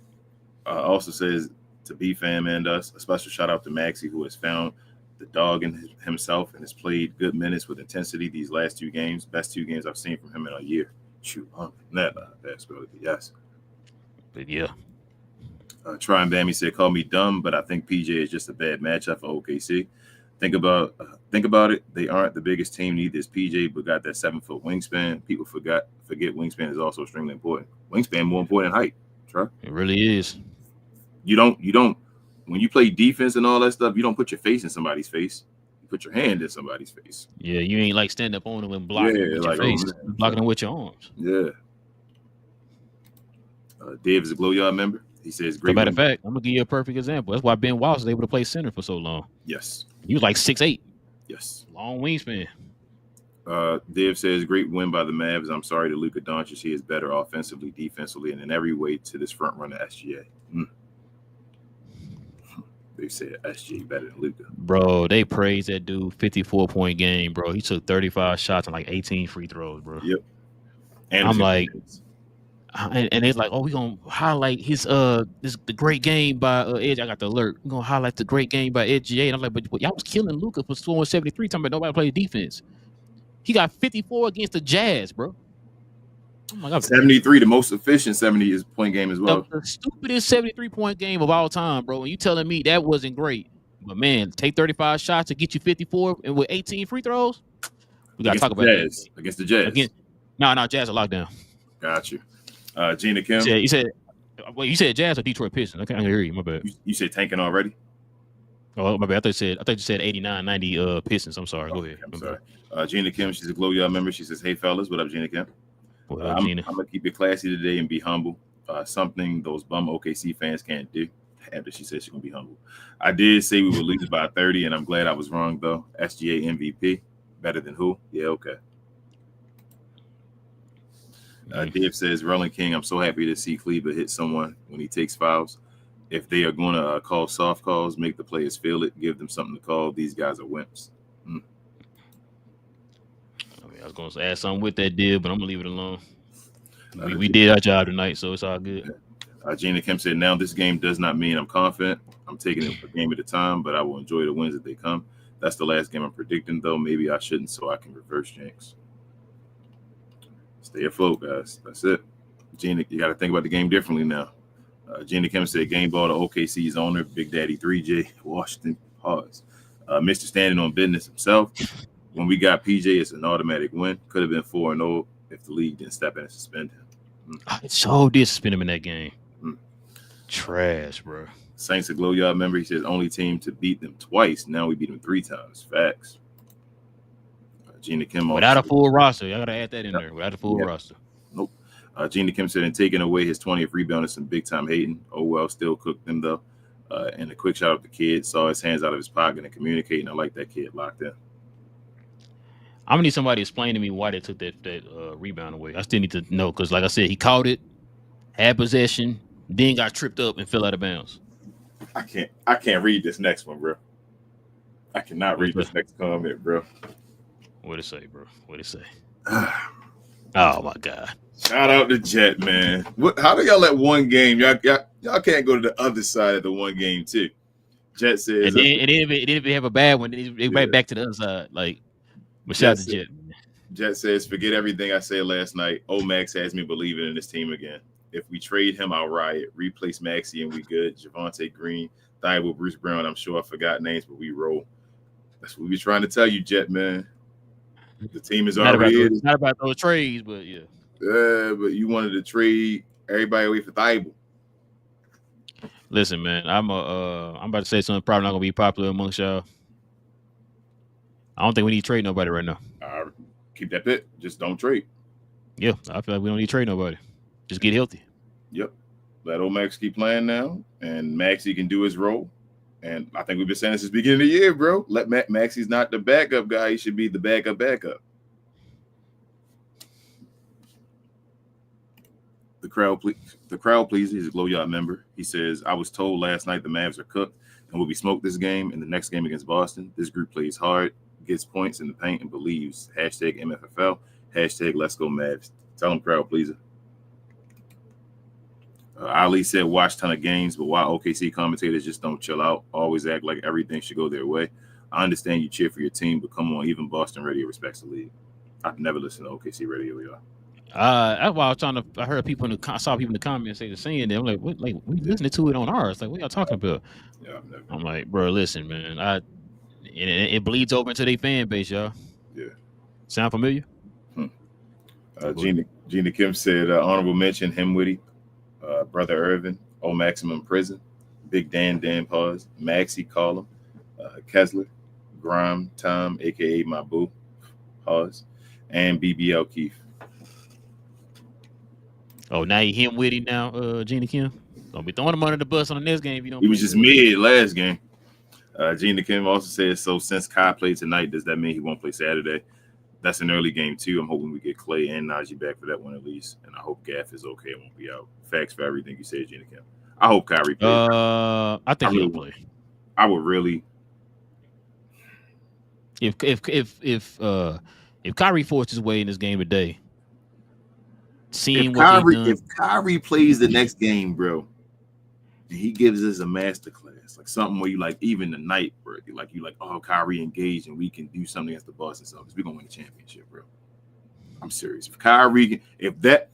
also says to B-Fam and us, a special shout out to Maxi, who has found the dog in himself and has played good minutes with intensity these last 2 games. Best 2 games I've seen from him in a year. Shoot, Pasquale, yes. But yeah. Try and Bammy said, call me dumb, but I think PJ is just a bad matchup for OKC. Think about it. They aren't the biggest team, neither is PJ, but got that 7-foot wingspan. People forget wingspan is also extremely important. Wingspan more important than height. Try. It really is. You don't when you play defense and all that stuff, you don't put your face in somebody's face. You put your hand in somebody's face. Yeah, you ain't like stand up on them and blocking them with your face. Blocking them with your arms. Yeah. Dave is a Glow Yard member. He says, great. As a matter of fact, I'm going to give you a perfect example. That's why Ben Wallace was able to play center for so long. Yes. He was like 6'8". Yes. Long wingspan. Dave says, great win by the Mavs. I'm sorry to Luka Doncic. He is better offensively, defensively, and in every way to this front runner SGA. They said SGA better than Luka. Bro, they praised that dude. 54-point game, bro. He took 35 shots and like 18 free throws, bro. Yep. And I'm like, and it's like, oh, we're going to highlight his the great game by Edge. I got the alert. We're going to highlight the great game by SGA. And I'm like, but y'all was killing Luka for scoring 73, talking about nobody played defense. He got 54 against the Jazz, bro. Oh my God. 73, the most efficient 70-point game as well. The stupidest 73-point game of all time, bro. And you telling me that wasn't great. But man, take 35 shots to get you 54 and with 18 free throws. We gotta Against talk the about Jazz. that. Against the Jazz. Again, no, Jazz are locked down. Got you. Gina Kim. You said, wait, you said Jazz or Detroit Pistons? I can't hear you. My bad. You said tanking already? Oh, my bad. I thought you said 89, 90 Pistons. I'm sorry. Go ahead. I'm sorry. Gina Kim, she's a Glow Y'all member. She says, "Hey fellas, what up, Gina Kim? I'm gonna keep it classy today and be humble. Something those bum OKC fans can't do." After she said she's gonna be humble, I did say we would lose by 30, and I'm glad I was wrong though. SGA MVP, better than who? Yeah, okay. Dave says, "Relle and King, I'm so happy to see Kleber hit someone when he takes fouls. If they are going to call soft calls, make the players feel it, give them something to call. These guys are wimps." I was going to add something with that deal, but I'm going to leave it alone. We did our job tonight, so it's all good. Gina Kim said, "Now this game does not mean I'm confident. I'm taking it a game at a time, but I will enjoy the wins as they come. That's the last game I'm predicting, though. Maybe I shouldn't, so I can reverse jinx." Stay afloat, guys. That's it. Gina, you got to think about the game differently now. Gina Kim said, "Game ball to OKC's owner, Big Daddy 3J Washington." Pause. Mr. Standin on business himself. When we got PJ, it's an automatic win. Could have been 4-0 if the league didn't step in and suspend him. It so did suspend him in that game. Trash, bro. Saints a Glow Yard member. He says, "Only team to beat them twice. Now we beat them 3 times. Facts." Gina Kim. Without a full roster. Y'all got to add that in there. Without a full roster. Nope. Gina Kim said, "And taking away his 20th rebound is some big time hating. Oh, well, still cooked them, though." And a quick shout out to the kid. Saw his hands out of his pocket and communicating. I like that kid locked in. I'm gonna need somebody to explain to me why they took that rebound away. I still need to know because, like I said, he caught it, had possession, then got tripped up and fell out of bounds. I can't read this next one, bro. I cannot read this next comment, bro. What it say, bro? What it say? Oh my God! Shout out to Jet, man. How do y'all let one game? Y'all can't go to the other side of the one game too. Jet says, and then if they have a bad one, they right back to the other side. Like, but shout out to Jet. Jet says, "Forget everything I said last night. Omax has me believing in this team again. If we trade him, I'll riot. Replace Maxi and we good. Javonte Green, Thibault, Bruce Brown. I'm sure I forgot names, but we roll." That's what we trying to tell you, Jet, man. The team is already in. It's not about those trades, but yeah. But you wanted to trade everybody away for Thibault. Listen, man, I'm about to say something probably not gonna be popular amongst y'all. I don't think we need to trade nobody right now. Keep that bit. Just don't trade. Yeah, I feel like we don't need to trade nobody. Just get healthy. Yep. Let Omax keep playing now, and Maxi can do his role. And I think we've been saying this since the beginning of the year, bro. Let Maxi's not the backup guy. He should be the backup. The crowd pleases. He's a Glow Yard member. He says, "I was told last night the Mavs are cooked and will be smoked this game and the next game against Boston. This group plays hard, gets points in the paint, and believes. Hashtag MFFL. Hashtag Let's Go Mavs." Tell him, crowd pleaser. Ali said, "Watch ton of games, but why OKC commentators just don't chill out? Always act like everything should go their way. I understand you cheer for your team, but come on, even Boston radio respects the league." I've never listened to OKC radio, y'all. That's why I was trying to. I heard people saw people in the comments saying that. I'm like, what? Like, we listening to it on ours? Like, what y'all talking about? Yeah, I've never. I'm like, bro, listen, man. It bleeds over into their fan base, y'all. Yeah. Sound familiar? Gina Kim said, "Honorable mention, Hemwitty, Brother Irvin, O Maximum Prison, Big Dan Pause, Maxi Call him, Kessler, Grime Tom, aka my boo, Pause, and BBL Keith." Oh, now you him with him now, Gina Kim. Don't be throwing him under the bus on the next game if you don't. He was just mid last game. Gina Kim also says, "So since Kai played tonight, does that mean he won't play Saturday?" That's an early game too. I'm hoping we get Clay and Najee back for that one at least, and I hope Gaff is okay and won't be out. Facts for everything you said, Gina Kim. I hope Kyrie plays. I think he'll play. I would really. If Kyrie forced his way in this game today, if Kyrie plays the next game, bro, and he gives us a masterclass, like something where you like even the night where you like oh, Kyrie engaged and we can do something against the Boston Celtics, we're gonna win the championship, bro. I'm serious. If Kyrie, if that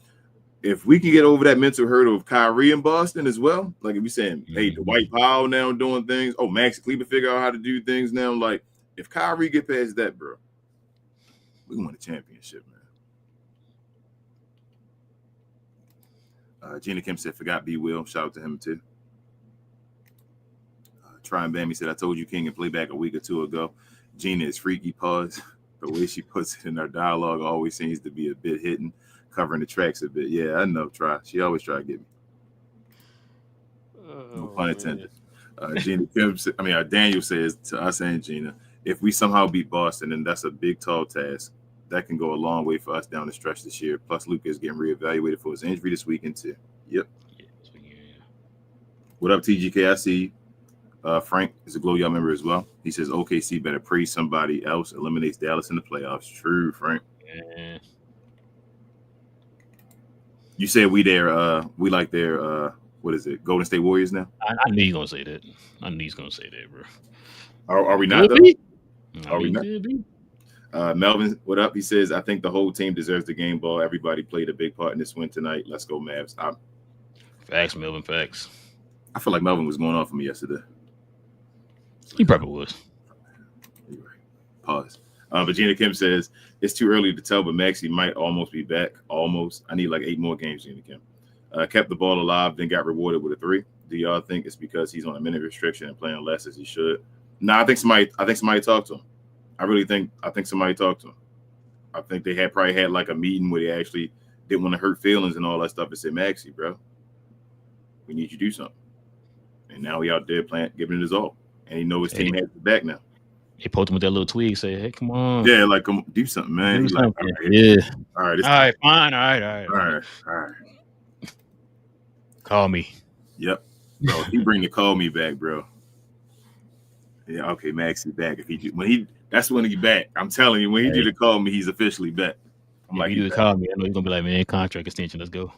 if we can get over that mental hurdle of Kyrie in Boston as well, like if we saying, hey, Dwight Powell now doing things, Maxi Kleber figure out how to do things now. Like if Kyrie get past that, bro, we win a championship, man. Gina Kim said, forgot B Will. Shout out to him too. Try and Bammy said, I told you King and Playback a week or two ago. Gina is freaky. Pause. The way she puts it in her dialogue always seems to be a bit hidden, covering the tracks a bit. Yeah, I know. She always try to get me. No pun intended. Gina Kim, Daniel says to us and Gina, if we somehow beat Boston, then that's a big, tall task. That can go a long way for us down the stretch this year. Plus, Luka is getting reevaluated for his injury this weekend too. Yep. What up, TGK? I see Frank is a Glow Y'all member as well. He says OKC better praise somebody else, eliminates Dallas in the playoffs. True, Frank. Yeah. You said we like their what is it? Golden State Warriors now? I knew you gonna say that. I knew he's gonna say that, bro. Are we not? Are we not? Melvin, what up? He says, I think the whole team deserves the game ball. Everybody played a big part in this win tonight. Let's go, Mavs. Facts, Melvin. Facts. I feel like Melvin was going on for me yesterday. He probably was. Pause. Gina Kim says, it's too early to tell, but Maxi might almost be back. Almost. I need like 8 more games, Gina Kim. Kept the ball alive, then got rewarded with a 3. Do y'all think it's because he's on a minute restriction and playing less as he should? No, I think somebody talked to him. I think somebody talked to him. I think they probably had like a meeting where they actually didn't want to hurt feelings and all that stuff and said, Maxi, bro, we need you to do something. And now he out there playing, giving it his all. And he knows his team has his back now. He poked him with that little twig, say, hey, come on. Yeah, like, come do something, man. Do something. Like, yeah. All right. All right, fine. All right. Call me. Yep. Bro, he bring the call me back, bro. Yeah, okay, Maxi back. That's when he back. I'm telling you, when he do the call me, he's officially back. I'm like, you do the call me. I know he's gonna be like, man, contract extension. Let's go.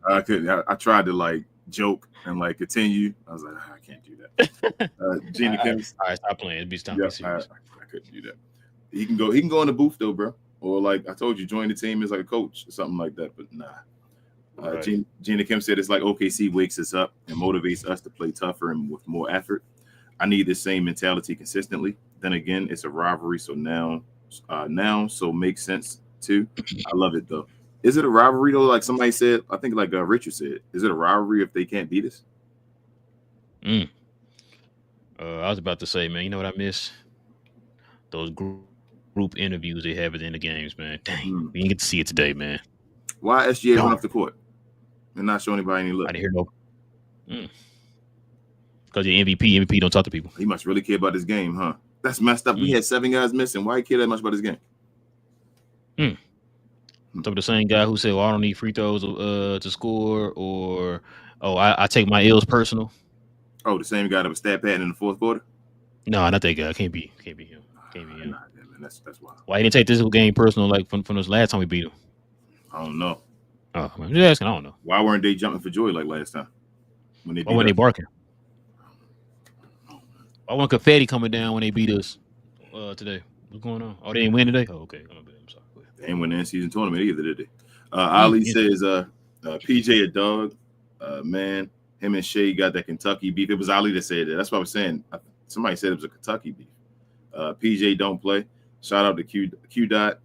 I tried to like joke and like continue. I was like, I can't do that. Gina Kim. All right, stop playing. It's time to be serious. I couldn't do that. He can go in the booth though, bro. Or like I told you, join the team as like a coach or something like that. But nah. Right. Gina Kim said it's like OKC wakes us up and motivates us to play tougher and with more effort. I need the same mentality consistently. Then again, it's a rivalry, so now so makes sense too. I love it though. Is it a rivalry though? Like somebody said, I think like Richard said, is it a rivalry if they can't beat us? I was about to say, man, you know what I miss? Those group interviews they have at the end of games, man. Dang, we didn't get to see it today, man. Why SGA went off the court and not show anybody any love? I didn't hear no. Because you're MVP. MVP don't talk to people. He must really care about this game, huh? That's messed up. We had 7 guys missing. Why he care that much about this game? So the same guy who said, well, I don't need free throws to score, or I take my L's personal. Oh, the same guy that was stat padding in the fourth quarter? No, not that guy. Can't be him. Can't be him. Nah, man, that's wild. Why he didn't take this game personal like from this last time we beat him? I don't know. Oh, I'm just asking. I don't know. Why weren't they jumping for joy like last time? When they barking? Why wasn't confetti coming down when they beat us today? What's going on? Oh, they didn't win today? Oh, okay. I'm sorry. They ain't win the in-season tournament either, did they? Ali says, PJ a dog. Man, him and Shea got that Kentucky beef. It was Ali that said that. That's what I was saying. Somebody said it was a Kentucky beef. PJ don't play. Shout out to Q Dot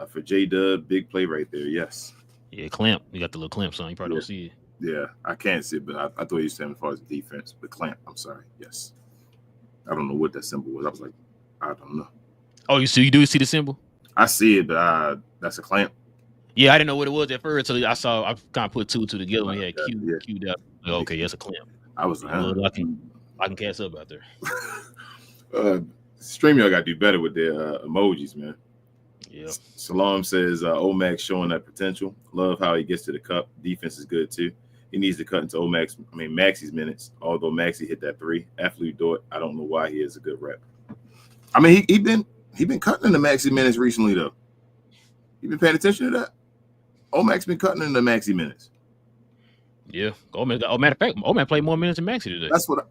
for J Dub. Big play right there. Yes. Yeah, clamp. You got the little clamp son. You probably don't see it. Yeah, I can't see it, but I thought you said as far as defense. But clamp, I'm sorry. Yes. I don't know what that symbol was. I was like, I don't know. Oh, you do see the symbol? I see it, but that's a clamp. Yeah, I didn't know what it was at first. So I kind of put 2 together when he had Q Dot. Okay, that's a clamp. I was like, I can cast up out there. StreamYard got to do better with their emojis, man. Yeah. Salam says, Omax showing that potential. Love how he gets to the cup. Defense is good too. He needs to cut into Maxi's minutes. Although Maxi hit that 3, Athlete Dort. I don't know why he is a good rep. I mean, he been cutting into Maxi minutes recently though. You been paying attention to that? Omax been cutting into Maxi minutes. Yeah. Matter of fact, Omax played more minutes than Maxi today. That's what.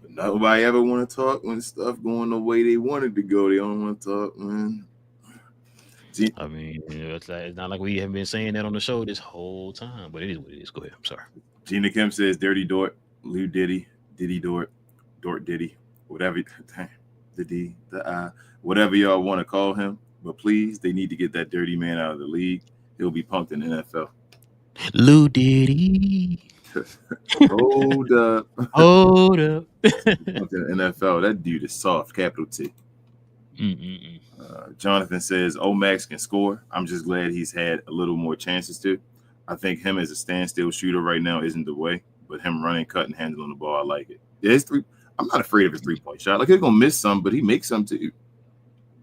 But nobody ever want to talk when stuff going the way they wanted to go. They don't want to talk, man. I mean, it's not like we haven't been saying that on the show this whole time, but it is what it is. Go ahead. I'm sorry. Gina Kim says, Dirty Dort, Lou Diddy, Diddy Dort, Dort Diddy, whatever, whatever y'all want to call him. But please, they need to get that dirty man out of the league. He'll be punked in the NFL. Lou Diddy. Hold up. Hold up. Punked in the NFL. That dude is soft, capital T. Jonathan says, Omax can score. I'm just glad he's had a little more chances to. I think him as a standstill shooter right now isn't the way, but him running, cutting, handling the ball, I like it. Yeah, I'm not afraid of his 3-point shot. Like, he's gonna miss some, but he makes some too.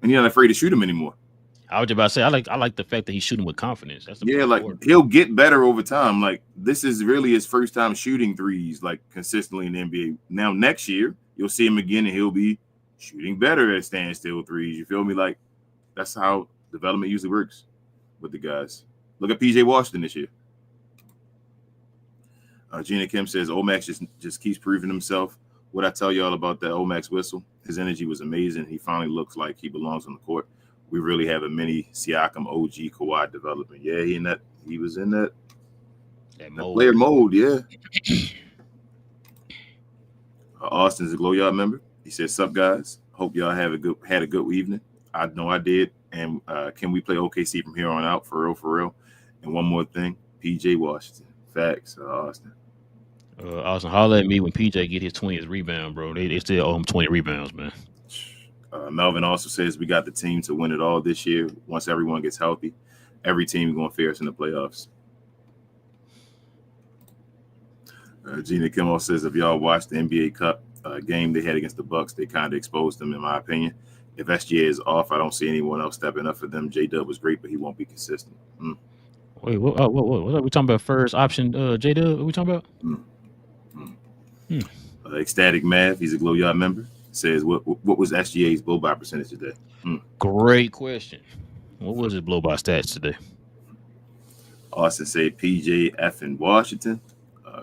And you're not afraid to shoot him anymore. I was about to say, I like the fact that he's shooting with confidence. That's like important. He'll get better over time. Like, this is really his first time shooting threes, like, consistently in the NBA. Now, next year, you'll see him again, and he'll be shooting better at standstill threes. You feel me? Like, that's how development usually works with the guys. Look at PJ Washington this year. Gina Kim says, Omax just keeps proving himself. What I tell y'all about that Omax whistle, his energy was amazing. He finally looks like he belongs on the court. We really have a mini Siakam OG Kawhi development. Yeah, he was in that player mode, yeah. Austin's a Glow Yard member. He says, sup, guys? Hope y'all had a good evening. I know I did. And can we play OKC from here on out? For real. And one more thing, PJ Washington. Facts, Austin. Austin, holler at me when PJ get his 20th rebound, bro. They still owe him 20 rebounds, man. Melvin also says we got the team to win it all this year. Once everyone gets healthy, every team is going to fare us in the playoffs. Gina Kimmel says if y'all watched the NBA Cup game they had against the Bucks, they kind of exposed them, in my opinion. If SGA is off, I don't see anyone else stepping up for them. J-Dub was great, but he won't be consistent. Wait, what are we talking about? First option, J-Dub? What are we talking about? Ecstatic Mav, he's a Glow Yard member, says, what was SGA's blow-by percentage today? Great question. What was his blow-by stats today? Austin said PJ F in Washington.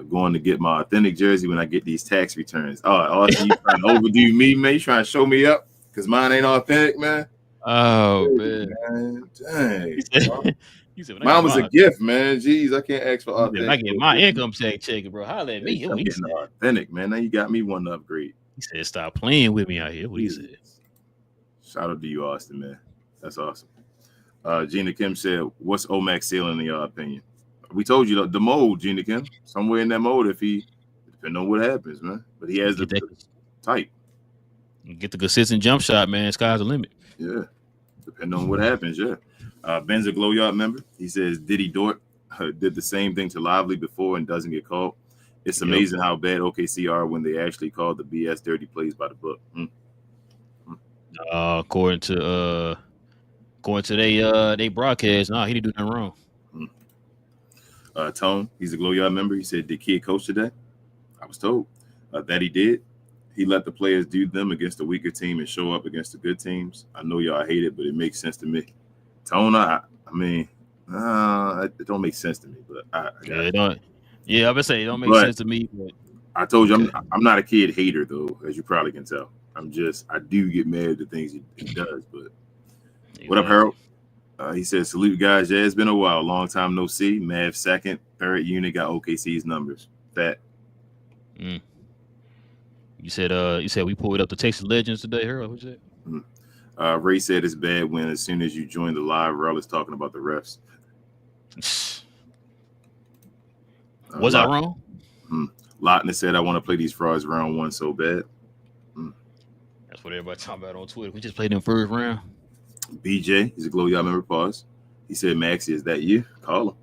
Going to get my authentic jersey when I get these tax returns. Oh, Austin, you trying to overdo me, man? You trying to show me up? Because mine ain't authentic, man. Oh, man. Dang. Mine was a gift, man. Jeez, I can't ask for authentic. I get my income tax check, bro. Holla at me. He said authentic, man. Now you got me one to upgrade. He said, stop playing with me out here. What he said. Shout out to you, Austin, man. That's awesome. Gina Kim said, what's Omax ceiling in your opinion? We told you the mold, Gina Kim. Somewhere in that mold, depending on what happens, man. But he has the type. Get the consistent jump shot, man. Sky's the limit. Yeah. Depending on what happens, yeah. Ben's a Glow Yard member. He says Diddy Dort did the same thing to Lively before and doesn't get called. It's amazing how bad OKC are when they actually call the BS dirty plays by the book. According to they broadcast, he didn't do nothing wrong. Tone, he's a Glow Yard member. He said, did Kid coach today? I was told that he did. He let the players do them against the weaker team and show up against the good teams. I know y'all hate it, but it makes sense to me. Tone, I mean, it don't make sense to me, but it don't. Yeah, I would say it don't make sense to me. But I told you I'm not a kid hater though, as you probably can tell. I do get mad at the things he does. But what up, Harold? He says, salute guys. Yeah, it's been a while. Long time no see. Mav second, third unit got OKC's numbers. Fat. You said we pulled up the Texas Legends today, Harold. What's that? Ray said it's bad when as soon as you join the live, Relle is talking about the refs. Was I wrong? Lotna said, I want to play these frauds round one so bad. That's what everybody talking about on Twitter. We just played them first round. BJ, he's a Glow Yard member, pause. He said, Maxi, is that you? Call him.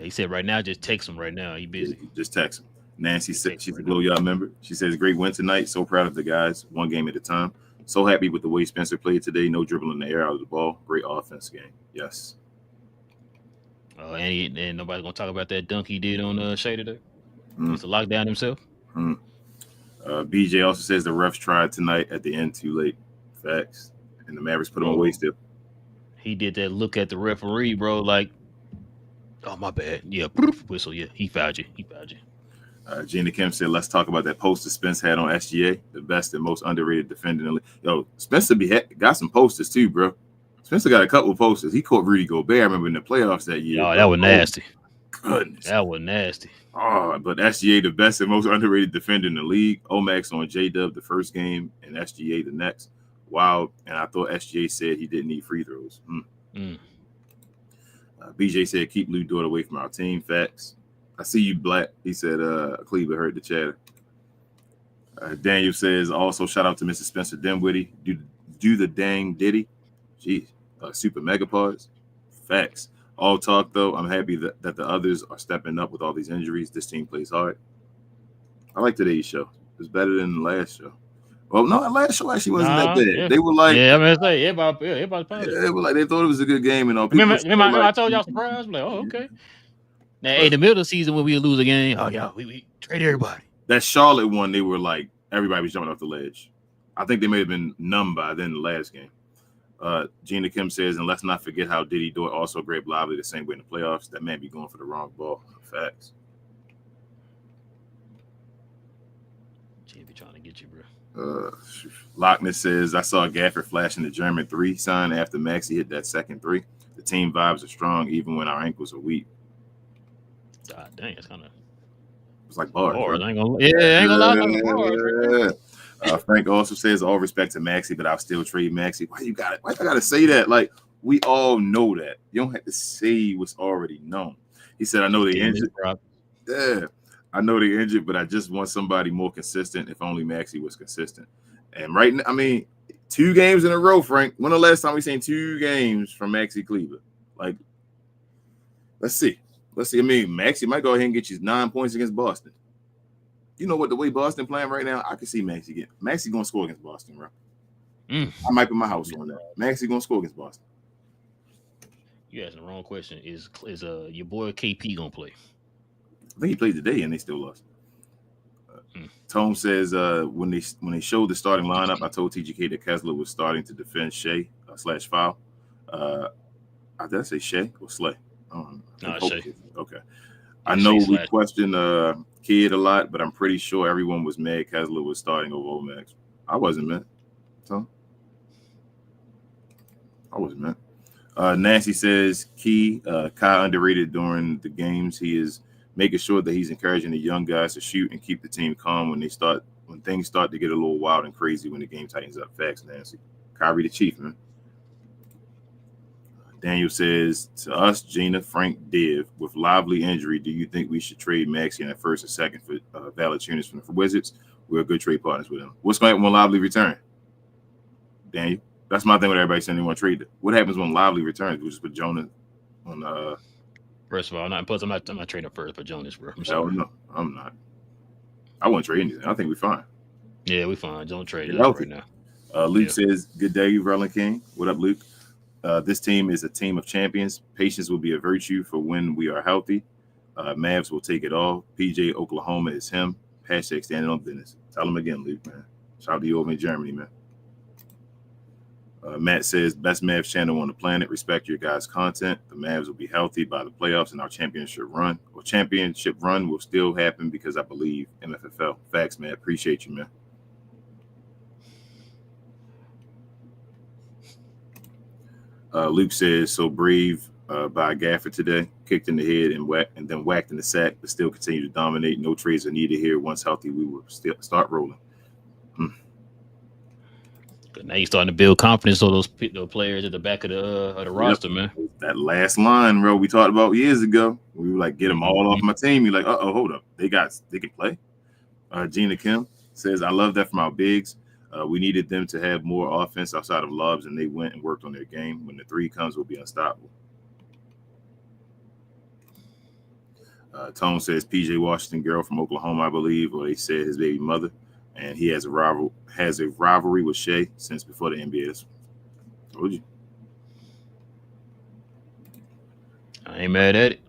He said right now, just text him right now. He busy. Just text him. Nancy said she's a Glow Yard member. She says, great win tonight. So proud of the guys. One game at a time. So happy with the way Spencer played today. No dribbling the air out of the ball. Great offense game. Yes. And nobody's going to talk about that dunk he did on Shea today? He's to lock down himself? BJ also says the refs tried tonight at the end too late. Facts. And the Mavericks put him away still. He did that look at the referee, bro, like, oh, my bad. Yeah, whistle, yeah. He fouled you. Gina Kim said, let's talk about that poster Spence had on SGA, the best and most underrated defender in the league. Yo, Spencer got some posters too, bro. Spencer got a couple of posters. He caught Rudy Gobert. I remember in the playoffs that year. Oh, that was nasty. Goodness. That was nasty. Oh, but SGA, the best and most underrated defender in the league. Omax on J-Dub the first game and SGA the next. Wow. And I thought SGA said he didn't need free throws. BJ said, keep Lou Dort away from our team. Facts. I see you, Black. He said, Cleveland heard the chatter. Daniel says, also shout out to Mr. Spencer Dinwiddie. Do the dang Diddy. Jeez. Super Megapods. Facts. All talk, though. I'm happy that the others are stepping up with all these injuries. This team plays hard. I like today's show. It's better than the last show. Well, no, the last show actually wasn't that bad. Yeah. They were like, I mean, everybody they were like, they thought it was a good game and all. Remember I told y'all surprise? I'm like, oh, okay. Now, in the middle of the season when we lose a game, oh, y'all, we trade everybody. That Charlotte one, they were like, everybody was jumping off the ledge. I think they may have been numb by then the last game. Gina Kim says, and let's not forget how Diddy Dort also grabbed Lively the same way in the playoffs. That man be going for the wrong ball. Facts. Gina be trying to get you, bro. Lockness says, I saw Gafford flashing the German 3 sign after Maxi hit that second 3. The team vibes are strong even when our ankles are weak. God dang, it's kind of. It's like bars. I ain't gonna lie. Frank also says, all respect to Maxi, but I'll still trade Maxi. Why you gotta say that? Like, we all know that. You don't have to say what's already known. He said, I know they injured. Yeah, I know they injured, but I just want somebody more consistent. If only Maxi was consistent. And right now, I mean, 2 games in a row, Frank. When the last time we seen 2 games from Maxi Kleber? Like, let's see. I mean, Maxi might go ahead and get you 9 points against Boston. You know what? The way Boston playing right now, I can see Maxi going to score against Boston, bro. I might put my house on that. Maxi going to score against Boston. You asking the wrong question. Is your boy KP going to play? I think he played today and they still lost. Tome says, when they showed the starting lineup, I told TGK that Kessler was starting to defend Shea / foul. Did I say Shea or Slay? No, Shea. Okay. I know we questioned Kid a lot, but I'm pretty sure everyone was mad Kessler was starting over Omax. I wasn't mad. So I wasn't mad. Nancy says, Kai underrated during the games. He is making sure that he's encouraging the young guys to shoot and keep the team calm when things start to get a little wild and crazy when the game tightens up. Facts, Nancy. Kyrie the Chief, man. Daniel says, to us, Gina, Frank, Div, with Lively injury, do you think we should trade Maxi in the first and second for Valanciunas from the Wizards? We're good trade partners with him. What's going to happen when Lively return? Daniel, that's my thing with everybody saying they want to trade it. What happens when Lively returns? We just put Jonah on First of all, I'm not trading first, but Jonas, bro. No, I'm not. I won't trade anything. I think we're fine. Yeah, we're fine. Don't trade it right now. Luke says, good day, Relle and King. What up, Luke? This team is a team of champions. Patience will be a virtue for when we are healthy. Mavs will take it all. PJ, Oklahoma is him. Hashtag standing on business. Tell him again, Luke, man. Shout out to you over in Germany, man. Matt says, best Mavs channel on the planet. Respect your guys' content. The Mavs will be healthy by the playoffs and our championship run. Or championship run will still happen because I believe MFFL. Facts, man. Appreciate you, man. Luke says, so brave by Gafford today. Kicked in the head and then whacked in the sack, but still continue to dominate. No trades are needed here. Once healthy, we will still start rolling. Now you're starting to build confidence on those players at the back of the roster, man. That last line, bro, we talked about years ago. We were like, get them all off my team. You're like, hold up. They can play. Gina Kim says, I love that from our bigs. We needed them to have more offense outside of lobs, and they went and worked on their game. When the 3 comes, we'll be unstoppable. Tone says, PJ Washington girl from Oklahoma, I believe, or they said his baby mother. And he has a rivalry with Shea since before the NBA. Told you. I ain't mad at it.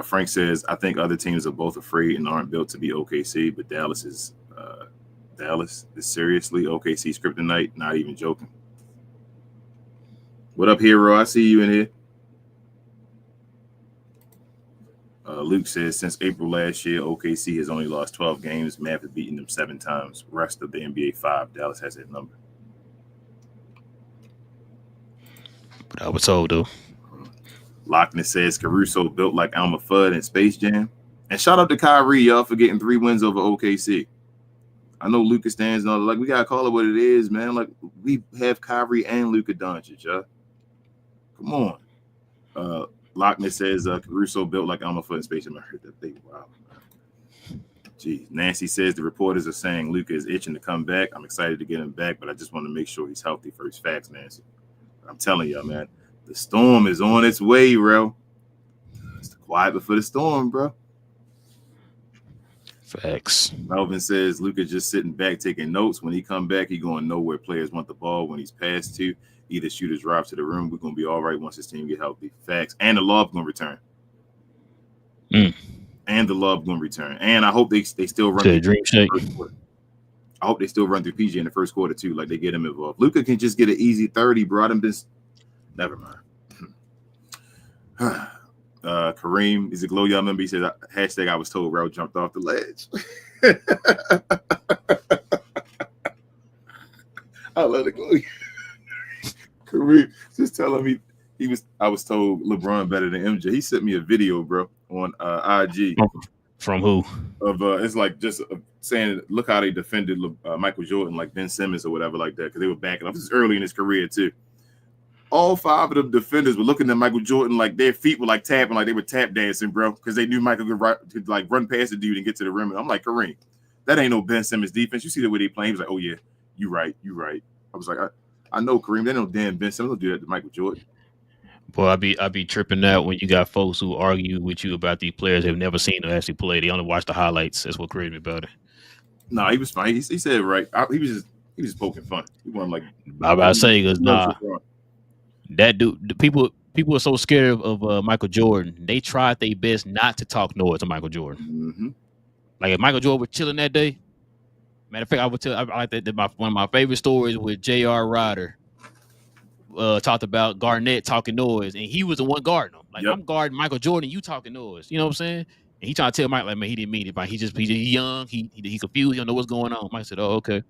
Frank says, I think other teams are both afraid and aren't built to be OKC, but Dallas is seriously OKC kryptonite, not even joking. What up, hero? I see you in here. Luke says, since April last year, OKC has only lost 12 games. Mav has beaten them 7 times. Rest of the NBA 5. Dallas has that number. But I was told though. Lockness says Caruso built like Alma Fudd in Space Jam. And shout out to Kyrie, y'all, for getting 3 wins over OKC. I know Luka stands and all, like, we gotta call it what it is, man. Like, we have Kyrie and Luka Doncic, y'all. Come on. Lockness says Caruso built like Alma Fudd in Space Jam. I heard that thing. Wow. Geez. Nancy says the reporters are saying Luka is itching to come back. I'm excited to get him back, but I just want to make sure he's healthy first. Facts, Nancy. I'm telling y'all, man. The storm is on its way, bro. It's quiet before the storm, bro. Facts. Melvin says Luka just sitting back taking notes. When he come back, he going to know where players want the ball when he's passed to. Either shooters drive to the room. We're going to be all right once his team get healthy. Facts. And the love going to return. And the love going to return. And I hope they still run through dream shake. I hope they still run through PG in the first quarter too, like they get him involved. Luka can just get an easy 30, bro. Never mind. Kareem is a glow y'all member. He said hashtag I was told Relle jumped off the ledge. I love the glow. Kareem just telling me I was told LeBron better than MJ. He sent me a video, bro, on IG. From who? Of it's like just saying, look how they defended Michael Jordan, like Ben Simmons or whatever like that, because they were backing up. This is early in his career too. All 5 of the defenders were looking at Michael Jordan like their feet were like tapping, like they were tap dancing, bro, because they knew Michael could like run past the dude and get to the rim. And I'm like, Kareem, that ain't no Ben Simmons defense. You see the way they play. He was like, oh yeah, you right. I was like, I know, Kareem. They don't damn Ben Simmons don't do that to Michael Jordan. Boy, I be tripping out when you got folks who argue with you about these players they've never seen them actually play. They only watch the highlights. That's what crazy about it. No, he was fine. He said it right. He was just poking fun. He wasn't like. I about to say because that dude. The people are so scared of Michael Jordan. They tried their best not to talk noise to Michael Jordan. Mm-hmm. Like if Michael Jordan was chilling that day. Matter of fact, I would tell. I like that. One of my favorite stories with J.R. Ryder. Talked about Garnett talking noise, and he was the one guarding him. Like, I'm guarding Michael Jordan, you talking noise. You know what I'm saying? And he trying to tell Mike, like, man, he didn't mean it. But he's young, he confused, he don't know what's going on. Mike said, oh, okay.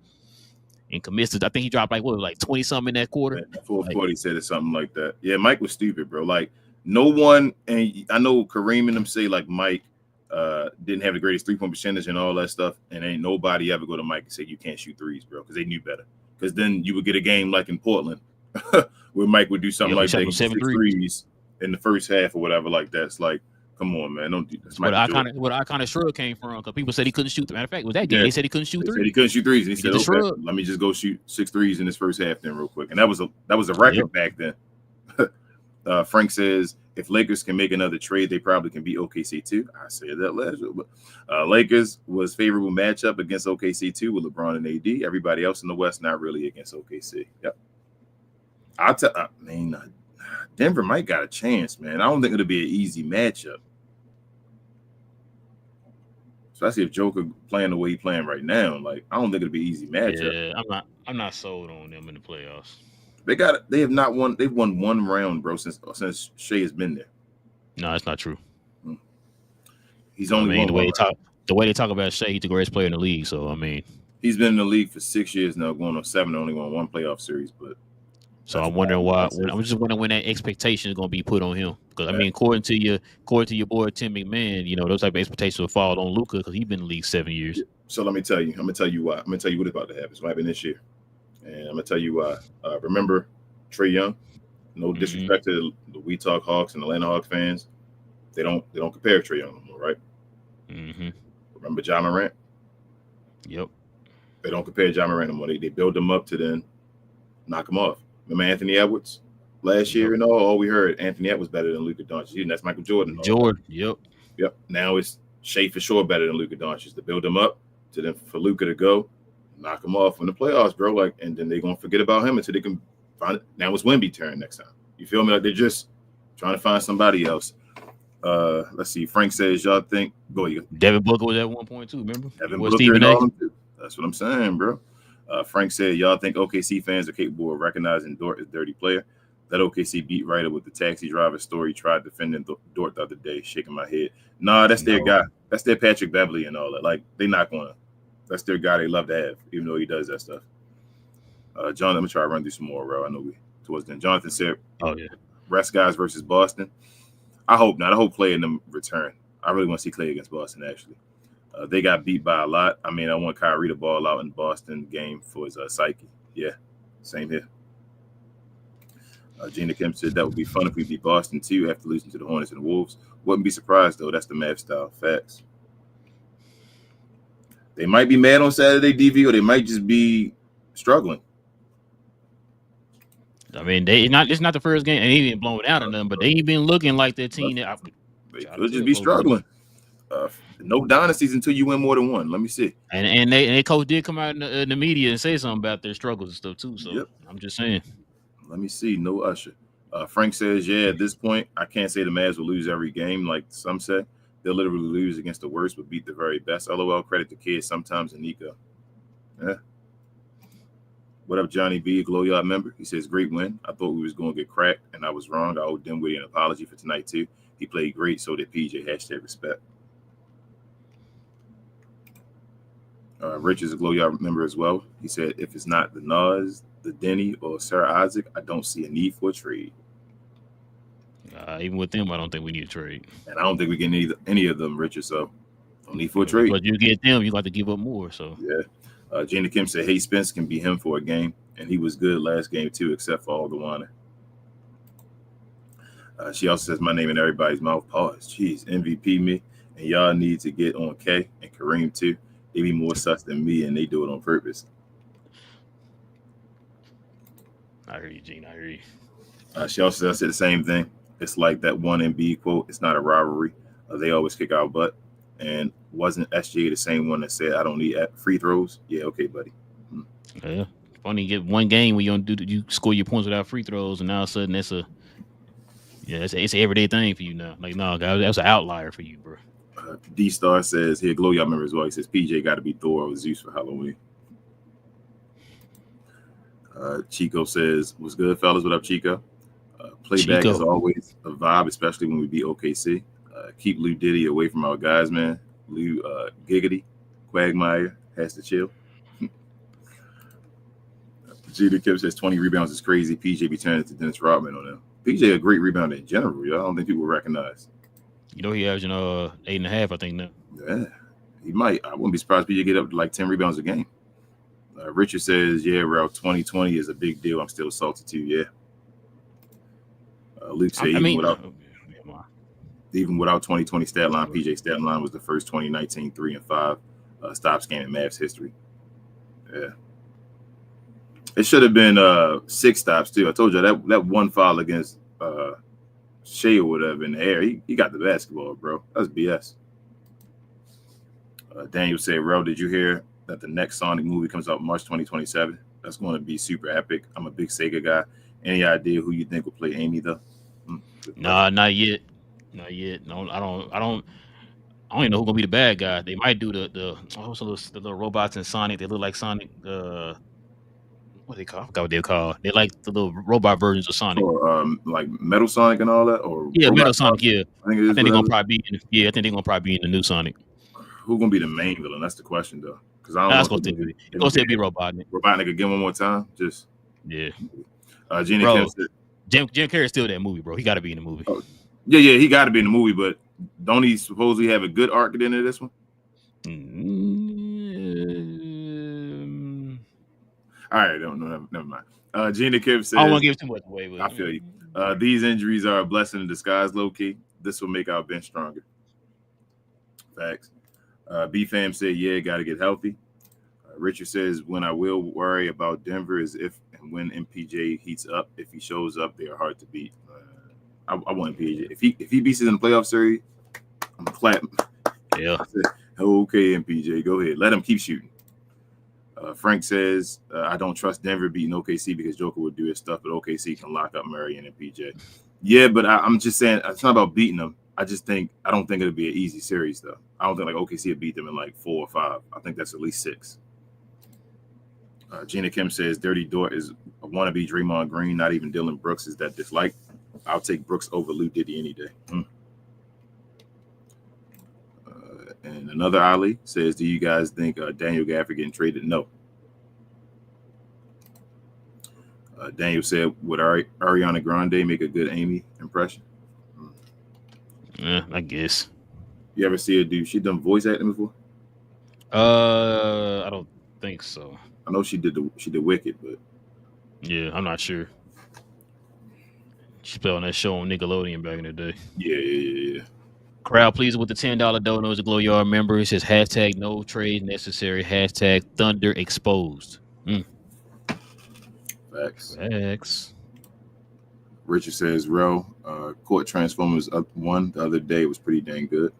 And commits to, I think he dropped like 20 something in that quarter. Yeah, 440 said it something like that. Yeah, Mike was stupid, bro. Like, no one, and I know Kareem and them say like Mike didn't have the greatest 3-point percentage and all that stuff, and ain't nobody ever go to Mike and say you can't shoot threes, bro, because they knew better. Because then you would get a game like in Portland. Where Mike would do something like that, 6 threes in the first half or whatever like that. It's like, come on, man, don't do that. What I kind of shrug came from, because people said he couldn't shoot. Matter of fact, was that game? They said he couldn't shoot threes. He couldn't shoot threes. And he said, okay, let me just go shoot 6 threes in this first half then real quick. And that was a record back then. Frank says if Lakers can make another trade, they probably can beat OKC too. I said that last year, but Lakers was favorable matchup against OKC too with LeBron and AD. Everybody else in the West not really against OKC. Yep. Denver might got a chance, man. I don't think it'll be an easy matchup. Especially if Joker playing the way he's playing right now. Like, I don't think it'll be an easy matchup. Yeah, I'm not sold on them in the playoffs. They have not won. They've won 1 round, bro, since Shea has been there. No, that's not true. He's only the way they talk about Shea, he's the greatest player in the league. So I mean, he's been in the league for 6 years now, going on 7. Only won 1 playoff series, but. So I'm wondering why. I'm just wondering when that expectation is going to be put on him. Because I mean, according to your boy Tim McMahon, you know those type of expectations will fall on Luka because he's been in the league 7 years. So let me tell you. I'm gonna tell you why. I'm gonna tell you what's about to happen. It's what happened this year, and I'm gonna tell you why. Remember Trae Young? No disrespect to the We Talk Hawks and Atlanta Hawks fans. They don't compare Trae Young no more, right? Mm-hmm. Remember Ja Morant? Yep. They don't compare Ja Morant no more. They build him up to then knock him off. Remember Anthony Edwards last year and all we heard Anthony Edwards better than Luka Doncic. And that's Michael Jordan. Yep. Now it's Shea for sure better than Luka Doncic. To build him up to then for Luka to go knock him off in the playoffs, bro. Like, and then they're gonna forget about him until they can find it. Now it's Wemby's turn next time. You feel me? Like they're just trying to find somebody else. Let's see. Frank says y'all think Devin Booker was at 1.2. Remember? Devin Booker. That's what I'm saying, bro. Frank said, y'all think OKC fans are capable of recognizing Dort as a dirty player? That OKC beat writer with the taxi driver story tried defending Dort the other day, shaking my head. Nah, that's their guy. That's their Patrick Beverly and all that. Like, they're not going to. That's their guy they love to have, even though he does that stuff. John, let me try to run through some more, bro. I know towards then. Jonathan said, Oh yeah. rest guys versus Boston. I hope not. I hope Clay and them return. I really want to see Clay against Boston, actually. They got beat by a lot. I mean, I want Kyrie to ball out in the Boston game for his psyche. Yeah, same here. Gina Kim said that would be fun if we beat Boston too after losing to the Hornets and the Wolves. Wouldn't be surprised, though. That's the Mavs style. Facts. They might be mad on Saturday, DV, or they might just be struggling. I mean, it's not the first game, and they ain't blowing out or nothing, but they ain't been looking like that team. They could just be struggling. No dynasties until you win more than one. Let me see. And they coach did come out in the media and say something about their struggles and stuff too. So I'm just saying. Let me see. No Usher. Frank says, yeah, at this point, I can't say the Mavs will lose every game like some say. They'll literally lose against the worst but beat the very best. LOL, credit to kids sometimes and Nico. Yeah. What up, Johnny B, Glow Yard member? He says, great win. I thought we was going to get cracked, and I was wrong. I owe Dinwiddie an apology for tonight, too. He played great, so did PJ. Hashtag respect. Rich is a Glow Yard member as well. He said, if it's not the Nas, the Denny, or Sir Isaac, I don't see a need for a trade. Even with them, I don't think we need a trade. And I don't think we get any of them, Richard, so don't need for a trade. But you get them, you got to give up more. So yeah. Gina Kim said, hey, Spence can beat him for a game, and he was good last game, too, except for all the whining. She also says, my name in everybody's mouth. Pause. Jeez, MVP me, and y'all need to get on K and Kareem, too. They be more sus than me, and they do it on purpose. I hear you, Gene. I hear you. She also said the same thing. It's like that one MB quote. It's not a rivalry. They always kick our butt. And wasn't SJ the same one that said, I don't need free throws? Yeah, okay, buddy. Yeah. Funny, you get one game where you score your points without free throws, and all of a sudden it's an everyday thing for you now. Like, no, guys, that's an outlier for you, bro. D-Star says, here, Glow Y'all member as well. He says, PJ got to be Thor or Zeus for Halloween. Chico says, what's good, fellas? What up, Chico? Playback is always a vibe, especially when we beat OKC. Keep Lou Diddy away from our guys, man. Lou Giggity, Quagmire has to chill. Gina Kim says 20 rebounds is crazy. PJ be turning to Dennis Rodman on them. PJ a great rebounder in general, y'all. I don't think people recognize. You know he averaging 8.5, I think now. Yeah, he might. I wouldn't be surprised if PJ get up to like 10 rebounds a game. Richard says, yeah, Relle, 2020 is a big deal. I'm still salty too, yeah. Luke said, even without 2020 stat line, PJ stat line was the first 2019 3-5 stop scanning Mavs history. Yeah. It should have been 6 stops too. I told you that one foul against Shea or whatever in the air. He got the basketball, bro. That's BS. Daniel said, Relle, did you hear that the next Sonic movie comes out March 2027? That's going to be super epic. I'm a big Sega guy. Any idea who you think will play Amy though? Nah, not yet. Not yet. No, I don't even know who's gonna be the bad guy. They might do the little robots in Sonic. They look like Sonic. What they call? I forgot what they're called. They like the little robot versions of Sonic. Or like Metal Sonic and all that. Or yeah, Metal Sonic. Yeah, I think they're gonna probably be. I think they're gonna probably be in the new Sonic. Who's gonna be the main villain? That's the question though. Because I don't know. It's gonna say be Robotnik. Robotnik again one more time. Just yeah. Gina Kim said, Jim Carrey's still that movie, bro. He got to be in the movie. Oh, yeah, he got to be in the movie. But don't he supposedly have a good arc at the end of this one? All right, never mind. Gina Kim says, I don't want to give too much away. I feel you. These injuries are a blessing in disguise, low key. This will make our bench stronger. Facts. B-Fam said, yeah, got to get healthy. Richard says, when I will worry about Denver is if and when MPJ heats up. If he shows up, they are hard to beat. I want MPJ. If he beats us in the playoff series, I'm clapping. Yeah. Okay, MPJ, go ahead. Let him keep shooting. Frank says, I don't trust Denver beating OKC because Joker would do his stuff, but OKC can lock up Murray and MPJ. Yeah, but I'm just saying, it's not about beating them. I don't think it'll be an easy series, though. I don't think like OKC will beat them in like 4 or 5. I think that's at least 6. Gina Kim says, Dirty Dort is a wannabe Draymond Green. Not even Dylan Brooks is that disliked. I'll take Brooks over Lou Diddy any day. And another Ali says, do you guys think Daniel Gafford getting traded? No. Daniel said, would Ariana Grande make a good Amy impression? Yeah, I guess. You ever see her do? She done voice acting before? I don't think so. I know she did Wicked, but yeah, I'm not sure. She played on that show on Nickelodeon back in the day. Yeah. Crowd pleasing with the $10 donos to Glow Yard members. It says hashtag no trade necessary. Hashtag Thunder exposed. Facts. Richard says, Relle, Court Transformers up 1 the other day was pretty dang good.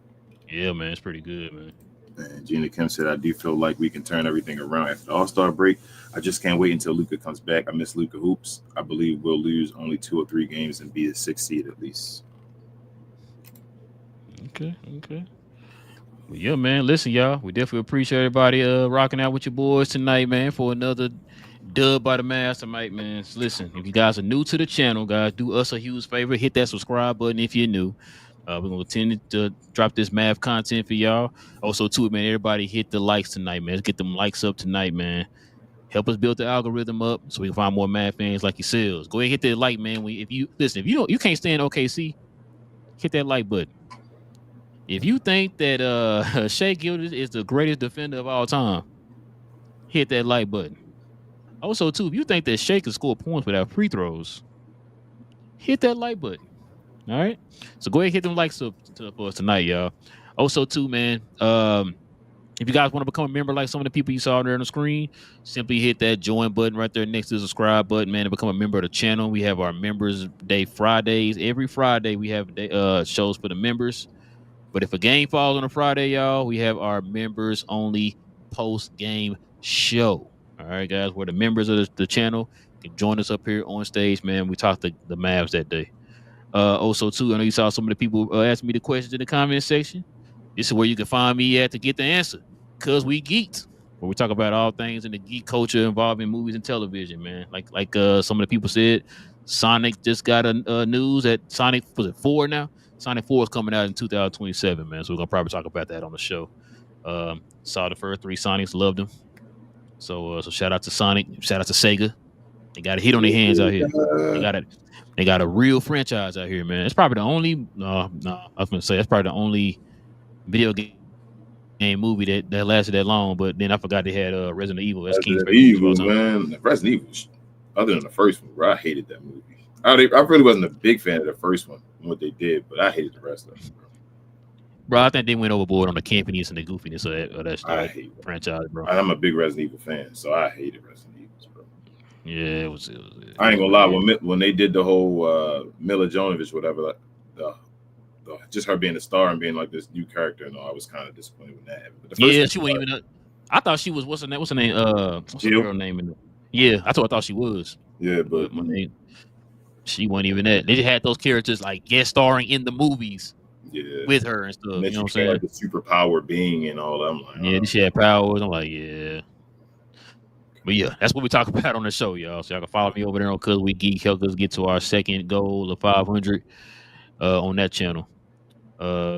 Yeah, man, it's pretty good, man. And Gina Kim said, I do feel like we can turn everything around after the All-Star break. I just can't wait until Luka comes back. I miss Luka hoops. I believe we'll lose only 2 or 3 games and be a 6th seed at least. Okay. Well, yeah, man. Listen, y'all. We definitely appreciate everybody rocking out with your boys tonight, man, for another dub by the Mavs tonight, man. So listen, if you guys are new to the channel, guys, do us a huge favor. Hit that subscribe button if you're new. We're going to continue to drop this Mav content for y'all. Also, too, man, everybody hit the likes tonight, man. Let's get them likes up tonight, man. Help us build the algorithm up so we can find more Mav fans like yourselves. Go ahead and hit that like, man. If you can't stand OKC, hit that like button. If you think that Shea Gildas is the greatest defender of all time, hit that like button. Also, too, if you think that Shea can score points without free throws, hit that like button. All right? So go ahead and hit them likes up for us tonight, y'all. Also, too, man, if you guys want to become a member like some of the people you saw there on the screen, simply hit that join button right there next to the subscribe button, man, to become a member of the channel. We have our Members Day Fridays. Every Friday, we have shows for the members. But if a game falls on a Friday, y'all, we have our members-only post-game show. All right, guys, where the members of the channel can join us up here on stage, man. We talked the Mavs that day. Also, too, I know you saw some of the people ask me the questions in the comment section. This is where you can find me at to get the answer, because we geeked. Where we talk about all things in the geek culture involving movies and television, man. Like some of the people said, Sonic just got a news that Sonic, was it 4 now? Sonic 4 is coming out in 2027, man. So we're going to probably talk about that on the show. Saw the first 3 Sonics, loved them. So shout out to Sonic, shout out to Sega. They got a hit on their hands out here. They got a real franchise out here, man. It's probably the only I was going to say that's probably the only video game movie that lasted that long. But then I forgot they had Resident Evil. That's King's favorite Evil, man. Resident Evil, other than the first one, bro, I hated that movie. I really wasn't a big fan of the first one and what they did, but I hated the rest of it. Bro, I think they went overboard on the campiness and the goofiness of that franchise, bro. I'm a big Resident Evil fan, so I hated Resident Evil, bro. Yeah, it was I ain't gonna lie, when they did the whole Mila Jovovich, whatever, just her being a star and being like this new character, and all, I was kind of disappointed with that. But she wasn't even. I thought she was. What's her name? What's the girl name? I thought she was. Yeah, but she wasn't even that. They just had those characters like guest starring in the movies. Yeah, with her and stuff. And you know what I'm saying? Like the superpower being and all that. I'm like, she had powers. I'm like, yeah. But yeah, that's what we talk about on the show, y'all. So y'all can follow me over there on Cause We Geek. Help us get to our second goal of 500 on that channel.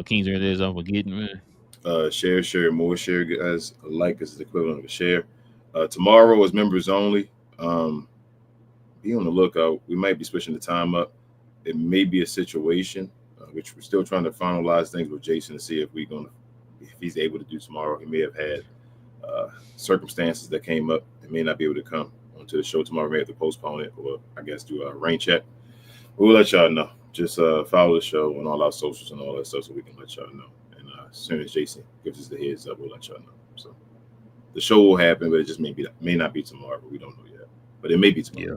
Kings are there. I'm forgetting, man. Share, more share, guys. A like is the equivalent of a share. Tomorrow is members only. Be on the lookout. We might be switching the time up. It may be a situation, which we're still trying to finalize things with Jason to see if he's able to do tomorrow. He may have had circumstances that came up and may not be able to come onto the show tomorrow. May have to postpone it, or I guess do a rain check. We'll let y'all know. Just follow the show on all our socials and all that stuff, so we can let y'all know. And as soon as Jason gives us the heads up, we'll let y'all know. So the show will happen, but it just may not be tomorrow. But we don't know yet. But it may be tomorrow. Yeah.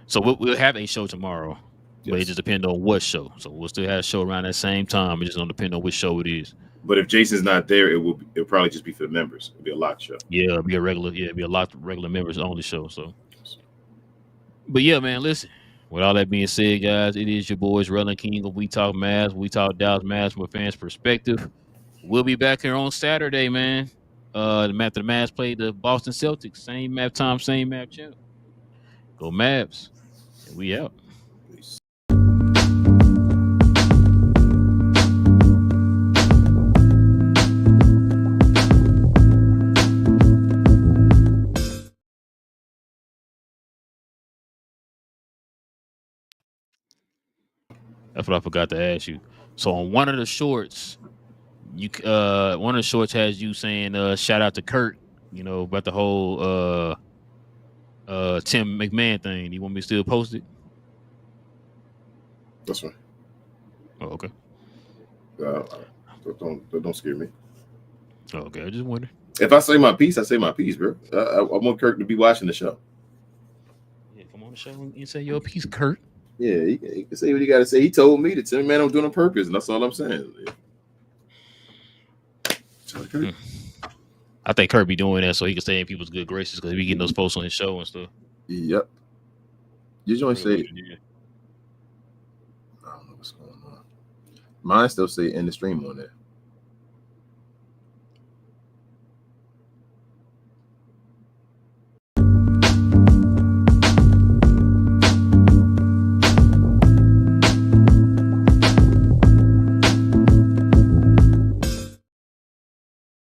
So we'll have a show tomorrow. Yes. But it just depends on what show. So we'll still have a show around that same time. It just don't depend on which show it is. But if Jason's not there, it'll probably just be for the members. It'll be a locked show. Yeah, it'll be a locked regular members only show. So, but yeah, man, listen. With all that being said, guys, it is your boys Relle and King of We Talk Mavs. We talk Dallas Mavericks from a fan's perspective. We'll be back here on Saturday, man. After the Mavs play the Boston Celtics. Same map time, same map channel. Go Mavs. And we out. That's what I forgot to ask you. So on one of the shorts, one of the shorts has you saying shout out to Kurt, you know, about the whole Tim McMahon thing. You want me to still post it? That's fine. Oh, okay. Don't scare me. Oh, okay, I just wonder. If I say my piece, I say my piece, bro. I want Kirk to be watching the show. Yeah, come on the show and say your piece, Kurt. Yeah, he can say what he got to say. He told me that Tim, man, I'm doing it on purpose, and that's all I'm saying. Yeah. I think Kurt be doing that so he can stay in people's good graces because he be getting those posts on his show and stuff. Yep. You joint say, Yeah. I don't know what's going on. Mine still say in the stream on there.